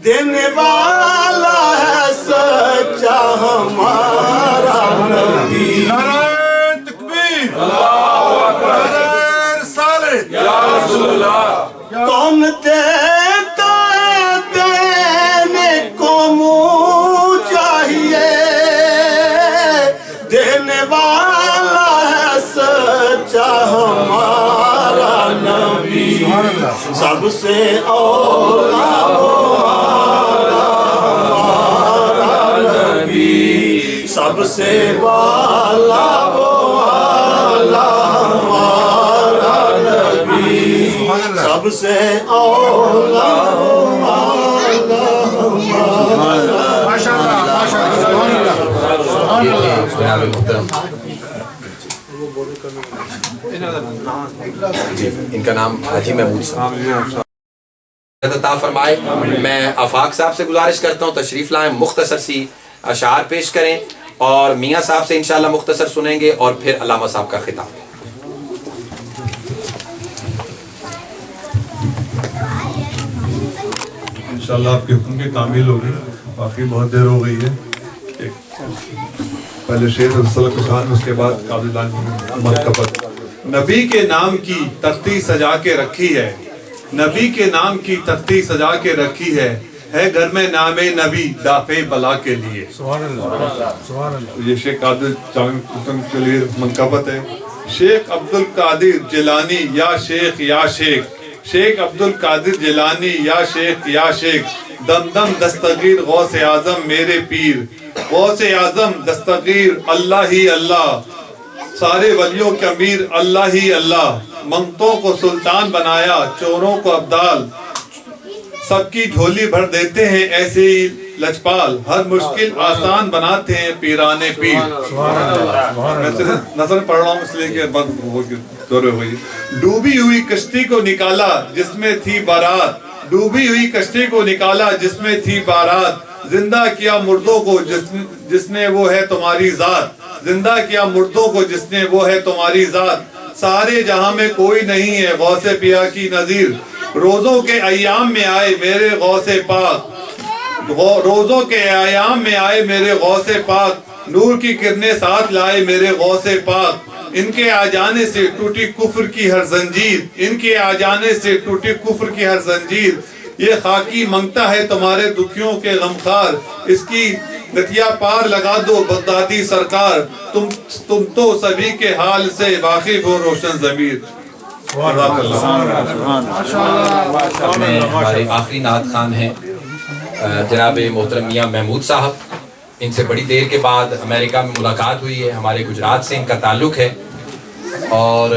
دینے والا ہے سچا ہمارا نبی نعرہ تکبیر نعرہ رسالت یا رسول اللہ کون دیتا ہے دینے کو منہ چاہیے دینے والا ہے سچا ہمارا نبی سب سے اولا ہمارا نبی سب سے بالا ہمارا نبی سب سے اولا ماشاءاللہ ماشاءاللہ یہ تھے جناب محترم جی ان کا نام حاجی محمود صاحب عطا فرمائے میں آفاق صاحب سے گزارش کرتا ہوں تشریف لائیں مختصر سی اشعار پیش کریں اور میاں صاحب سے انشاءاللہ مختصر سنیں گے اور پھر علامہ صاحب کا خطاب انشاءاللہ آپ کے حکم کی تعمیل ہوگی باقی بہت دیر ہو گئی ہے پہلے شعر رسول کسان اس کے بعد قابلان مرتبت نبی کے نام کی تختی سجا کے رکھی ہے نبی کے نام کی تختی سجا کے رکھی ہے گھر میں نام نبی دافع بلا کے لیے سبحان اللہ سبحان اللہ یہ شیخ قادر جامع کے لیے منقبت ہے شیخ عبد القادر جیلانی یا شیخ شیخ عبد القادر جیلانی یا شیخ دم دم دستگیر غوث اعظم میرے پیر غوث اعظم دستگیر اللہ ہی اللہ سارے ولیوں کے امیر اللہ ہی اللہ منگتوں کو سلطان بنایا چوروں کو ابدال سب کی جھولی بھر دیتے ہیں ایسے ہی لجپال ہر مشکل آسان بناتے ہیں پیرانے پیر میں نظر پڑھ رہا ہوں اس لیے کہ دورے ہوئی ڈوبی ہوئی کشتی کو نکالا جس میں تھی بارات ڈوبی ہوئی کشتی کو نکالا جس میں تھی بارات زندہ کیا مردوں کو جس نے وہ ہے تمہاری ذات زندہ کیا مردوں کو جس نے وہ ہے تمہاری ذات سارے جہاں میں کوئی نہیں ہے غوث پیا کی نظیر روزوں کے ایام میں آئے میرے غوث پاک روزوں کے ایام میں آئے میرے غوث پاک نور کی کرنیں ساتھ لائے میرے غوث پاک ان کے آ جانے سے ٹوٹی کفر کی ہر زنجیر ان کے آ جانے سے ٹوٹی کفر کی ہر زنجیر یہ خاکی منگتا ہے تمہارے دکھیوں کے غمخار اس کی گتیا پار لگا دو بغدادی سرکار تم تو سبھی کے حال سے واقف ہو روشن ضمیر ہمارے آخری نعت خان ہیں جناب محترم میاں محمود صاحب ان سے بڑی دیر کے بعد امریکہ میں ملاقات ہوئی ہے. ہمارے گجرات سے ان کا تعلق ہے اور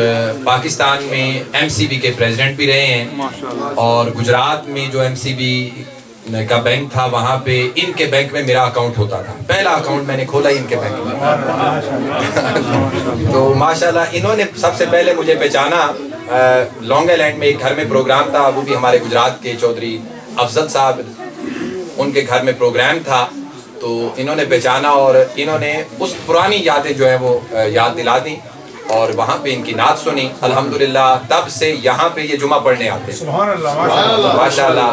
پاکستان میں ایم سی بی کے پریزیڈنٹ بھی رہے ہیں اور گجرات میں جو ایم سی بی کا بینک تھا وہاں پہ ان کے بینک میں میرا اکاؤنٹ ہوتا تھا. پہلا اکاؤنٹ میں نے کھولا ہی ان کے بینک میں. تو ماشاءاللہ انہوں نے سب سے پہلے مجھے پہچانا. لانگ آئلینڈ میں ایک گھر میں پروگرام تھا, وہ بھی ہمارے گجرات کے چودھری افضل صاحب, ان کے گھر میں پروگرام تھا, تو انہوں نے پہچانا اور انہوں نے اس پرانی یادیں جو ہیں وہ یاد دلا دیں اور وہاں پہ ان کی نعت سنی. الحمدللہ تب سے یہاں پہ یہ جمعہ پڑھنے آتے ہیں. سبحان اللہ ماشاءاللہ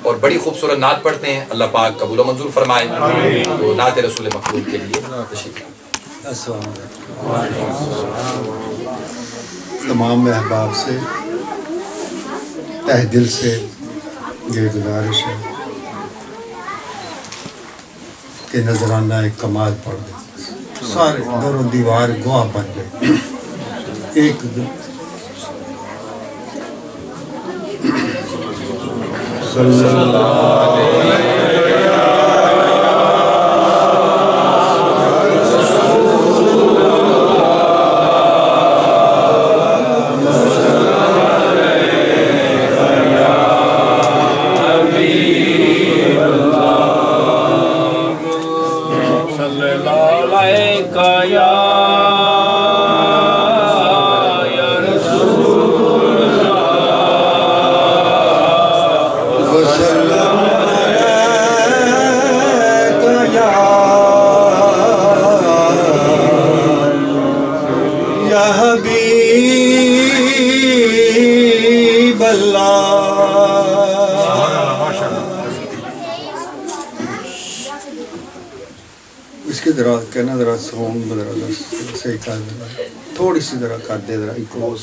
اور بڑی خوبصورت نعت پڑھتے ہیں. اللہ پاک قبول و منظور فرمائے. تو نعت رسول مقبول کے لیے تشریف. تمام احباب سے تہ دل سے یہ گزارش ہے کہ نذرانہ ایک کمال پڑھ دیں. سارے در و دیوار گواہ بن گئے. ایک صلی اللہ اس کے ذرا کہنا ذرا ساؤنڈ ذرا صحیح کر دینا, تھوڑی سی ذرا کر دے ذرا ایکو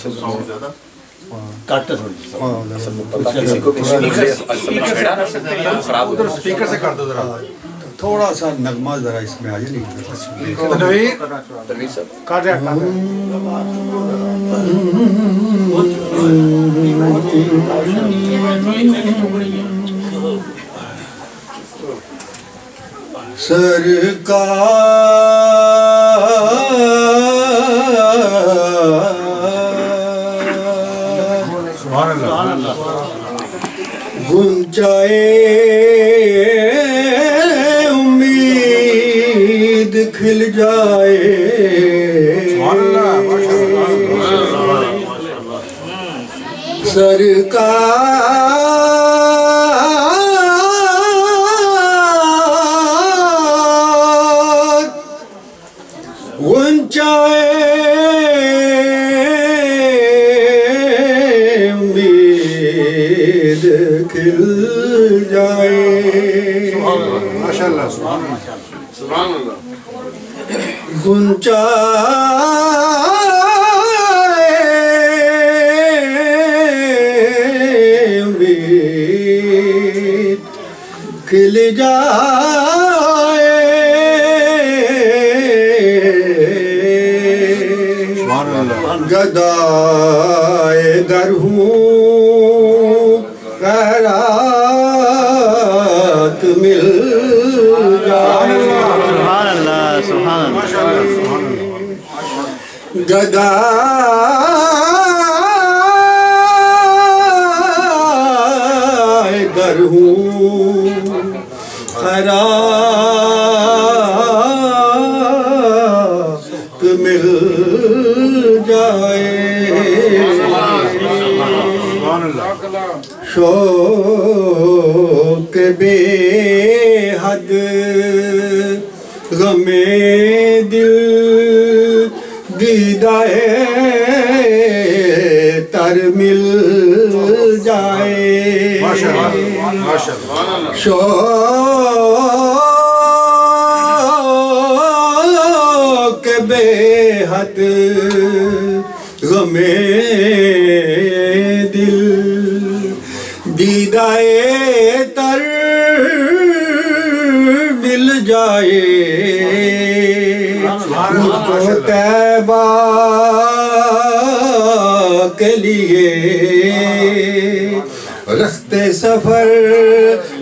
اسپیکر سے کر دو ذرا. تھوڑا سا نغمہ ذرا اس میں آ جائے. گنجائے امید کھل جائے, سرکار گنجائے امید کھل جائے. ماشاءاللہ سبحان اللہ. امید کھل جائے, گدائے گر ہوں خیرات مل جائے. سبحان اللہ سبحان اللہ. گدائے گر ہوں خیرات مل جائے. شوق بے حد غم دل دیدائے تر مل جائے. شوق بے حد غم دل دیدائے تر مل جائے. مجھ کو طیبہ کے لیے رستے سفر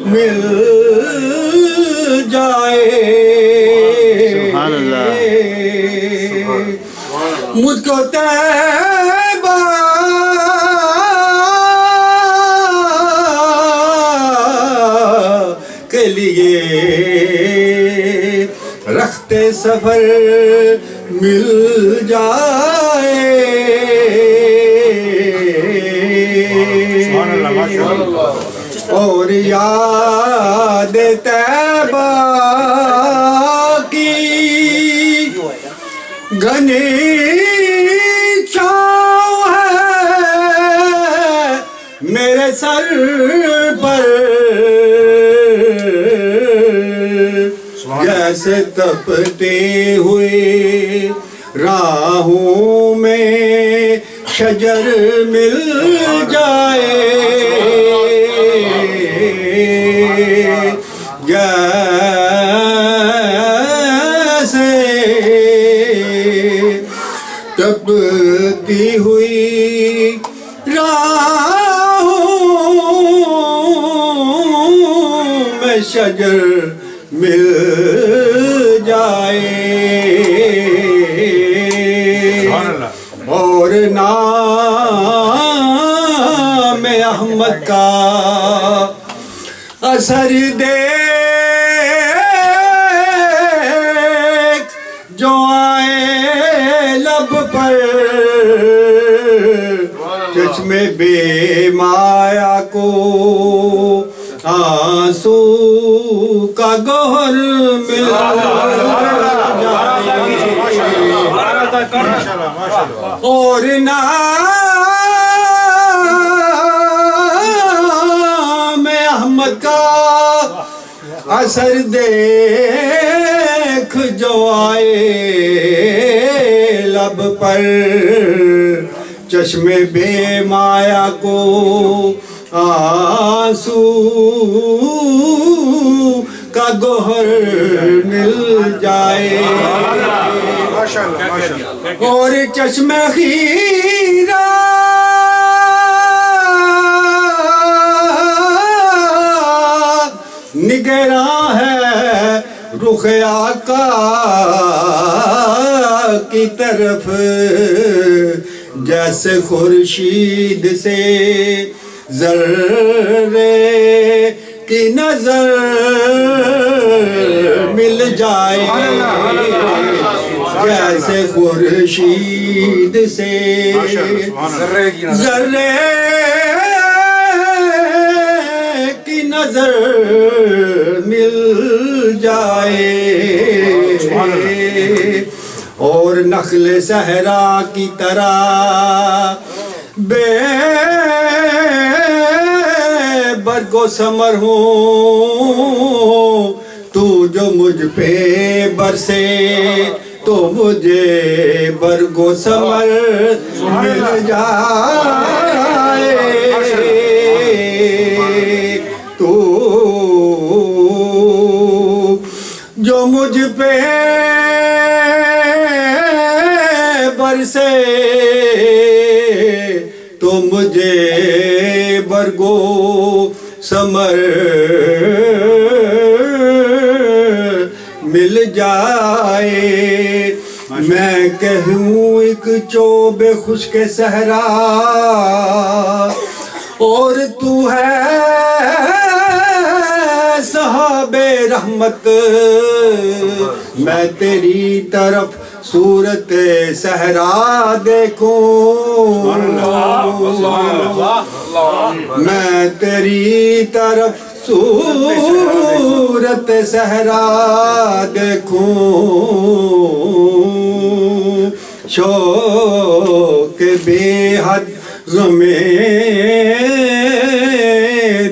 مل جائے. مجھ کو طیبہ کے لیے رختے سفر مل جائے اور یاد طیبہ کی گھنی چھاؤں ہے میرے سر پر جیسے تپتے ہوئے راہوں میں شجر مل جائے جیسے تپتی ہوئی راہوں میں شجر مل جائے اور نام احمد کا اثر دیکھ جو آئے لب پر چشم بے مایا کو آنسو کا گوہر مل اور نام احمد کا اثر دیکھ جو آئے لب پر چشم بے مایا کو آنسو کا گوہر مل جائے اور چشم خیرہ نگراں ہے رخ آقا کی طرف جیسے خورشید سے ذرے کی نظر مل جائے جیسے خورشید سے ذرے کی نظر مل جائے اور نخل صحرا کی طرح بے برگ و ثمر ہوں تو جو مجھ پہ برسے تو مجھے برگ و ثمر مل جائے تو جو مجھ پہ برسے تو مجھے برگو ثمر مل جائے میں کہوں ایک چوب خشک صحرا اور تو ہے صحاب رحمت میں تیری طرف صورت صحرا دیکھوں میں تیری طرف صورت صحرا دیکھوں شوق بے حد غم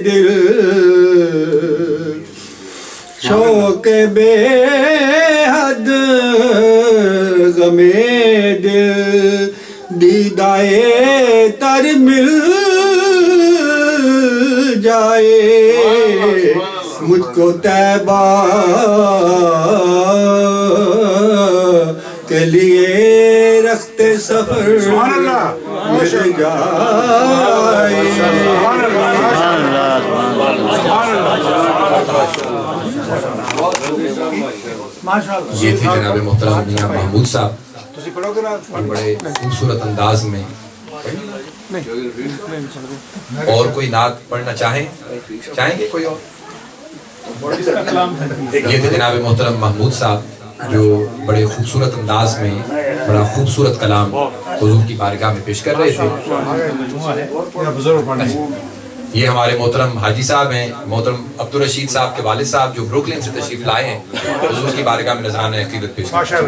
دل شوق بے حد غم دل دیدائے تر مل جائے مجھ کو طیبہ کے لیے رختے سفر مل جائے یہ تھے جناب محترم میاں محمود صاحب بڑے خوبصورت انداز میں اور کوئی نعت پڑھنا چاہیں گے کوئی اور؟ یہ تھے جناب محترم محمود صاحب جو بڑے خوبصورت انداز میں بڑا خوبصورت کلام حضور کی بارگاہ میں پیش کر رہے تھے. یہ ہمارے محترم حاجی صاحب ہیں، محترم عبدالرشید صاحب کے والد صاحب جو بروکلن سے تشریف لائے ہیں، حضور کی بارگاہ میں نذرانہ عقیدت پیش کرتے ہیں.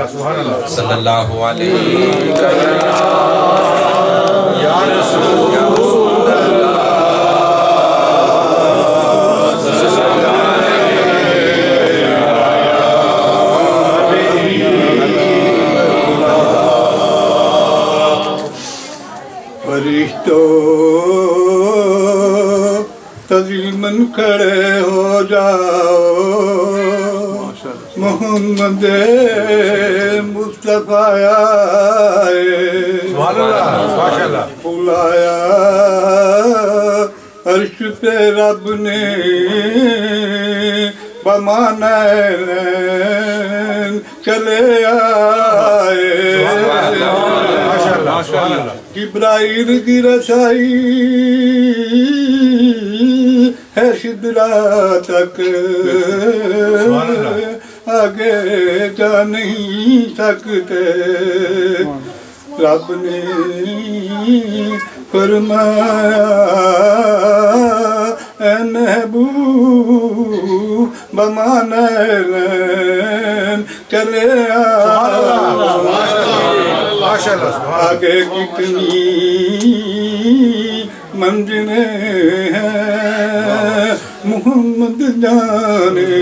صلی اللہ علیہ فرشتوں تزیمن کھڑے ہو جاؤ، محمد مصطفیٰ بلایا عرش پہ رب نے بمانین چلے آئے. جبرائیل کی رسائی ہے سدرا تک، آگے جا نہیں سکتے. رب نے فرمایا اے محبوب بمانین چلے آگے کتنی منزلیں ہیں محمد جانے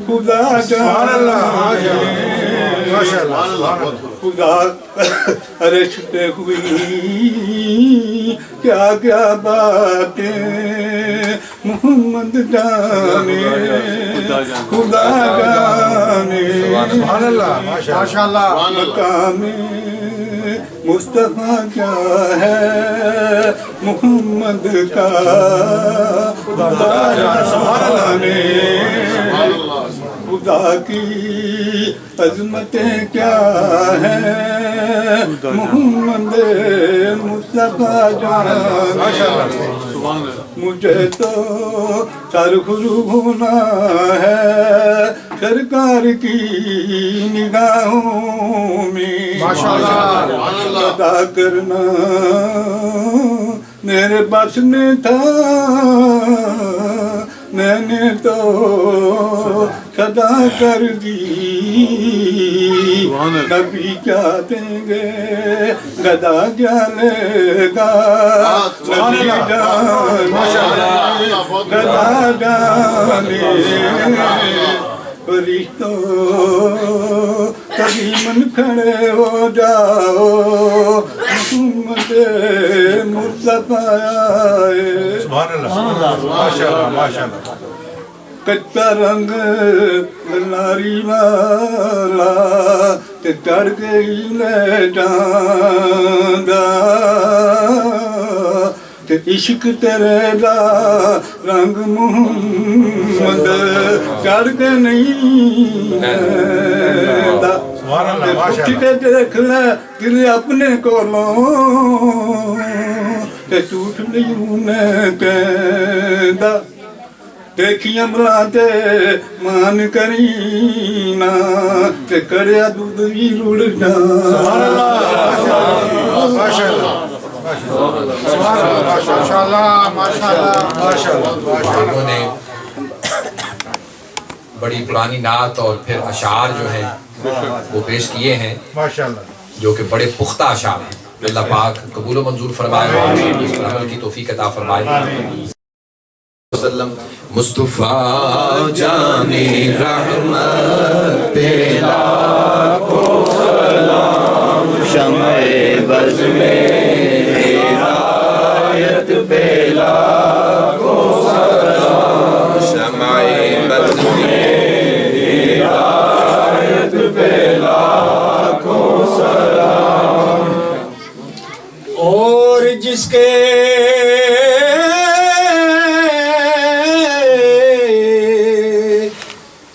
خدا جانے. خدا عرش پہ ہوئی کیا کیا باتیں محمد جانے خدا جانے. مقام مصطفیٰ کیا ہے محمد کا خدا جانے. خدا کی عظمتیں کیا ہیں محمد مصطفیٰ جانے. مجھے تو سرخرو ہونا ہے سرکار کی نگاہوں میں، ادا کرنا میرے بس میں تھا، میں نے تو صدا کر دی. نبی کیا دیں گے گدا کیا لے گا، نبی جانے گدا جانے. فرشتوں تزیمن کھڑے ہو جاؤ، محمد مصطفیٰ آئے. کچا رنگ لاری والا تے چڑھ گئی لے جاندا، تے عشق تیرے دا رنگ محمد چڑھ کے نہیں لیندا. پوچھ کے دیکھ لے دل اپنے کولوں تے جھوٹ نہیں انہیں کہندا. دیکھیاں بلاتے مان کرینا تے کریا دودھ بھی رڑ جا. انہوں نے بڑی پرانی نعت اور پھر اشعار جو ہیں وہ پیش کیے ہیں جو کہ بڑے پختہ اشعار ہیں. اللہ پاک قبول و منظور فرمائے اور اس پر عمل کی توفیق عطا فرمائے. مصطفیٰ جانے رحمت پہ لاکھوں سلام، شمع بز میں ہدایت پہ لاکھوں سلام، شمع بز میں ہدایت پہ لاکھوں سلام. اور جس کے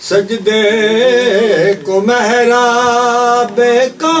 سجدے کو محراب کا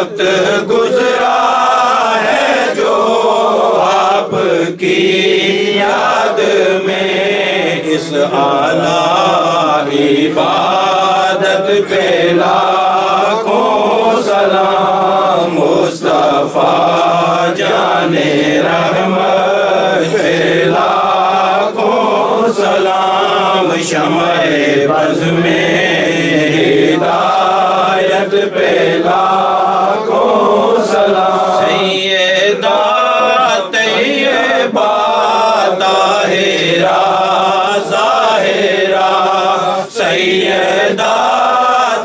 وقت گزرا ہے جو آپ کی یاد میں، اس اعلیٰ عبادت پہ لاکھوں سلام، مصطفیٰ جان رحمت پہ لاکھوں سلام، شمع بز میں ہدایت پہ لاکھوں سلام، سیدہ طیبہ طاہرہ ظاہرہ، سیدہ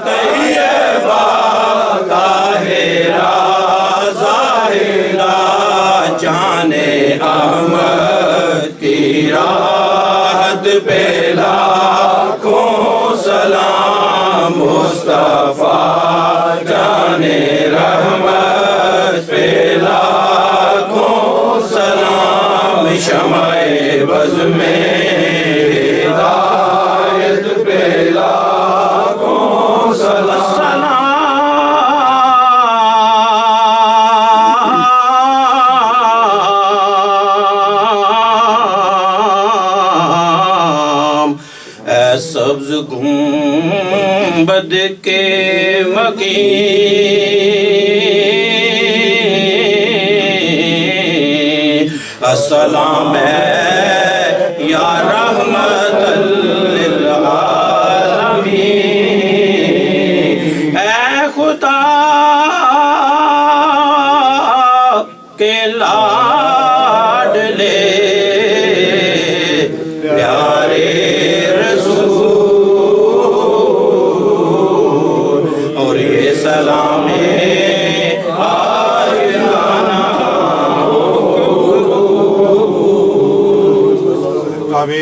طیبہ طاہرہ ظاہرہ، جان احمد کی راحت پہ لاکھوں سلام، مصطفیٰ جان رحمت پہ لاکھوں سلام، شمع بز میں ہدایت پہ لاکھوں سلام، اے سبز گنبد کے مکین، السلام ہے یا رحمت للعالمین، اے خدا کے لاڈلے پیارے رسول، اور یہ سلام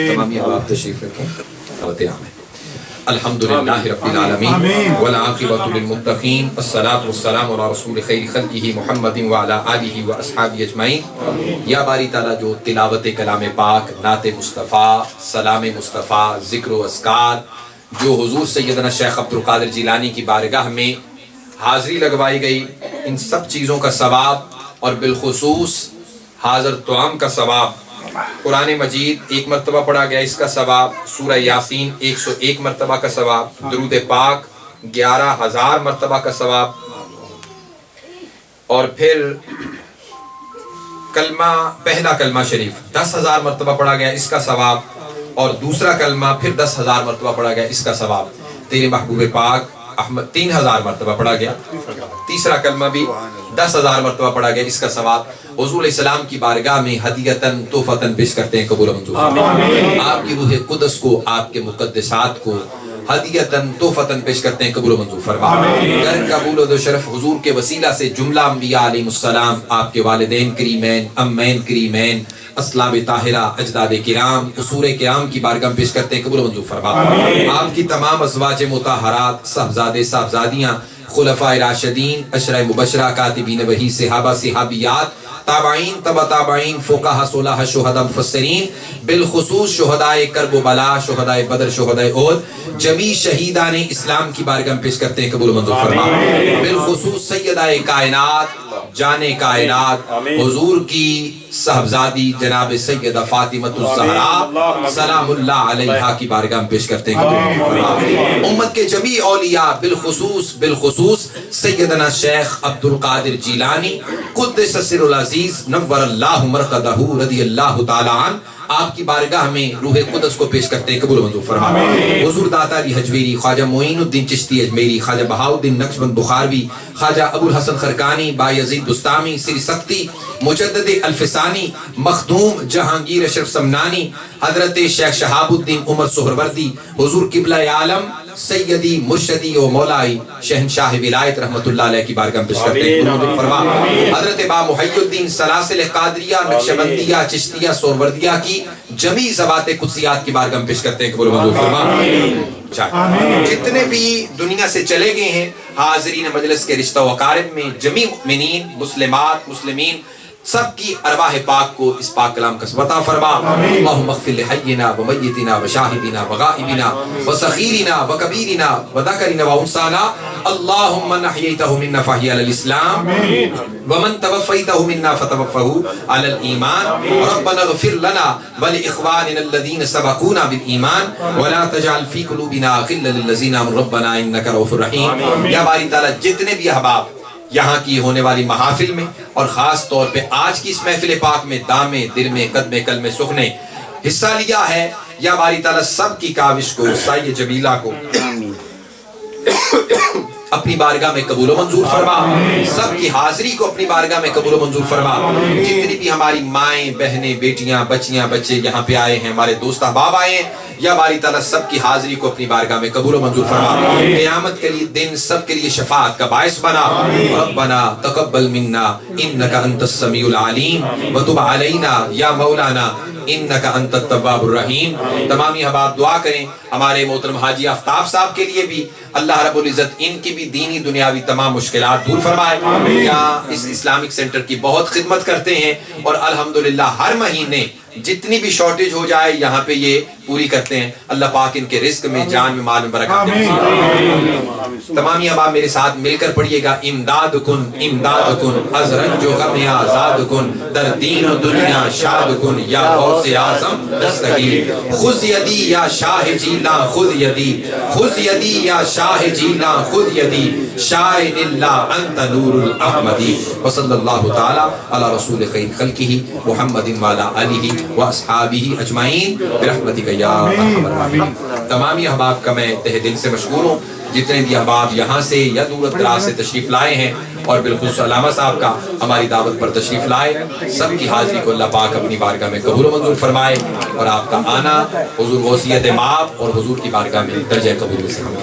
تمام احباب تشریف رکھیں. الحمدللہ رب العالمین والعاقبۃ للمتقین، الصلاۃ والسلام علی رسول خیر خلقہ محمد وعلی آلہ واصحابہ اجمعین. یا باری تعالیٰ جو تلاوت کلام پاک، نعت مصطفیٰ، سلام مصطفیٰ، ذکر و اذکار جو حضور سیدنا شیخ عبد القادر جیلانی کی بارگاہ میں حاضری لگوائی گئی، ان سب چیزوں کا ثواب اور بالخصوص حاضر طعام کا ثواب، قرآن مجید 1 مرتبہ پڑھا گیا اس کا ثواب، سورہ یاسین 101 مرتبہ کا ثواب، درود پاک 11,000 مرتبہ کا ثواب، اور پھر کلمہ، پہلا کلمہ شریف 10,000 مرتبہ پڑھا گیا اس کا ثواب، اور دوسرا کلمہ پھر 10,000 مرتبہ پڑھا گیا اس کا ثواب. تیرے محبوب پاک احمد 3,000 مرتبہ پڑھا گیا، تیسرا کلمہ بھی 10,000 مرتبہ پڑھا گیا اس کا ثواب. حضور علیہ السلام کی بارگاہ میں ہدیتاً تحفتاً پیش کرتے ہیں، قبول و منظور فرما. آپ کی روح قدس کو، آپ کے مقدسات کو ہدیتاً تحفتاً پیش کرتے ہیں، قبول و منظور فرما. گر قبول و شرف حضور کے وسیلہ سے جملہ انبیاء علیہ السلام، آپ کے والدین کریمین، امین کریمین، اسلام طاہرہ، اجداد کرام، اصول کرام کی بارگاہ میں پیش کرتے ہیں، قبول و منظور فرما. آپ کی تمام ازواج مطہرات، صاحبزادے صاحبزادیاں، خلفائے راشدین، عشرہ مبشرہ، کاتبین وحی، صحابہ صحابیات، تابعین، تبع تابعین، فقہا، صلحاء، شہداء، مفسرین، بالخصوص شہدائے کرب و بلا، شہدائے بدر، شہدائے احد، جمیع شہیدان اسلام کی بارگاہ میں پیش کرتے ہیں، قبول و منظور فرما. بالخصوص سیدہ کائنات، جان کائنات، حضور کی صاحبزادی جناب سیدہ فاطمۃ الزہرا سلام اللہ علیہا کی بارگاہ میں پیش کرتے ہیں، قبول و منظور فرما. امت کے جمیع اولیاء، بالخصوص سیدنا شیخ عبد القادر جیلانی قدس سر العزیز نور اللہ مرقدہ رضی اللہ تعالی عنہ، آپ کی بارگاہ میں روح قدس کو پیش کرتے ہیں، قبول و منظور فرما. حضور داتا علی حجویری، خواجہ معین الدین چشتی اجمیری، خواجہ بہاؤالدین نقشبند بخاروی، خواجہ ابو الحسن خرقانی، بایزید بستامی، سری سختی، مجدد الفسانی، مخدوم جہانگیر اشرف سمنانی، حضرت شیخ شہاب الدین عمر سہروردی، حضور قبلہ عالم سیدی مرشدی و مولائی شہنشاہ ولایت رحمت اللہ علیہ کی بارگاہ میں پیش کرتے ہیں، قبول و منظور فرما. حضرت با محی الدین سلاسل قادریہ، نقشبندیہ، چشتیہ، سہروردیہ کی جمیع ذوات قدسیات کی بارگاہ میں پیش کرتے ہیں، قبول و منظور فرما. جتنے بھی دنیا سے چلے گئے ہیں حاضرین مجلس کے رشتہ و اقارب میں، جمیع مؤمنین، مسلمات، مسلمین، سب کی ارواح پاک کو اس پاک کلام کا عطا فرما. اللہم اغفر لحینا و میتنا و شاہدنا و غائبنا و صغیرنا و کبیرنا و ذکرنا و انثانا. اللہم من احییتہ منا فاحی علی الاسلام ومن توفیتہ منا فتوفہ علی الایمان. ربنا اغفر لنا ولاخواننا الذین سبقونا بالایمان ولا تجعل فی قلوبنا غلا للذین آمنوا ربنا انک رؤوف رحیم. یا باری تعالیٰ جتنے بھی احباب یہاں کی ہونے والی محافل میں اور خاص طور پہ آج کی اس محفل پاک میں دامے دل میں قدم کل میں سخن نے حصہ لیا ہے، یا باری تعالیٰ سب کی کاوش کو سایہ جمیلہ کو اپنی بارگاہ میں قبول و منظور فرما. سب کی حاضری کو اپنی بارگاہ میں قبول و منظور فرما. جتنی بھی ہماری مائیں بہنیں بیٹیاں بچیاں بچے یہاں پہ آئے ہیں، ہمارے دوست احباب آئے ہیں، یا باری تعالیٰ سب کی حاضری کو اپنی بارگاہ میں قبول و منظور فرما. قیامت کے لیے دن سب کے لیے شفاعت کا باعث بنا. ربنا تقبل منا انک انت السمیع العلیم وتب علینا یا مولانا انک انت التواب الرحیم. تمامی احباب دعا کریں ہمارے محترم حاجی آفتاب صاحب کے لیے بھی، اللہ رب العزت ان کی بھی دینی دنیاوی تمام مشکلات دور فرمائے. یہاں اس اسلامک سینٹر کی بہت خدمت کرتے ہیں اور الحمدللہ ہر مہینے جتنی بھی شارٹیج ہو جائے یہاں پہ یہ پوری کرتے ہیں. اللہ پاک ان کے رزق میں جان میں مال میں برکت دے. تمامی احباب میرے ساتھ مل کر پڑھیے گا. امداد کن امداد کن از رنج و غم آزاد کن در دین و دنیا شاد کن یا غوث اعظم دستگیر. خذ یدی یا شاہ جیلاں خذ یدی خذ یدی یا شاہ جیلاں خذ یدی شاہن اللہ انت نور الاحمدی. وصلی اللہ تعالی علی رسول خیر خلقہ محمد وعلی آلہ واصحابہ اجمعین برحمتک یا ارحم الراحمین. تمامی احباب کا میں تہ دل سے مشکور ہوں، جتنے بھی احباب یہاں سے یا دور دراز سے تشریف لائے ہیں، اور بالخصوص علامہ صاحب کا ہماری دعوت پر تشریف لائے. سب کی حاضری کو اللہ پاک اپنی بارگاہ میں قبول و منظور فرمائے، اور آپ کا آنا حضور غوثیت مآب اور حضور کی بارگاہ میں درجہ قبول سے ہم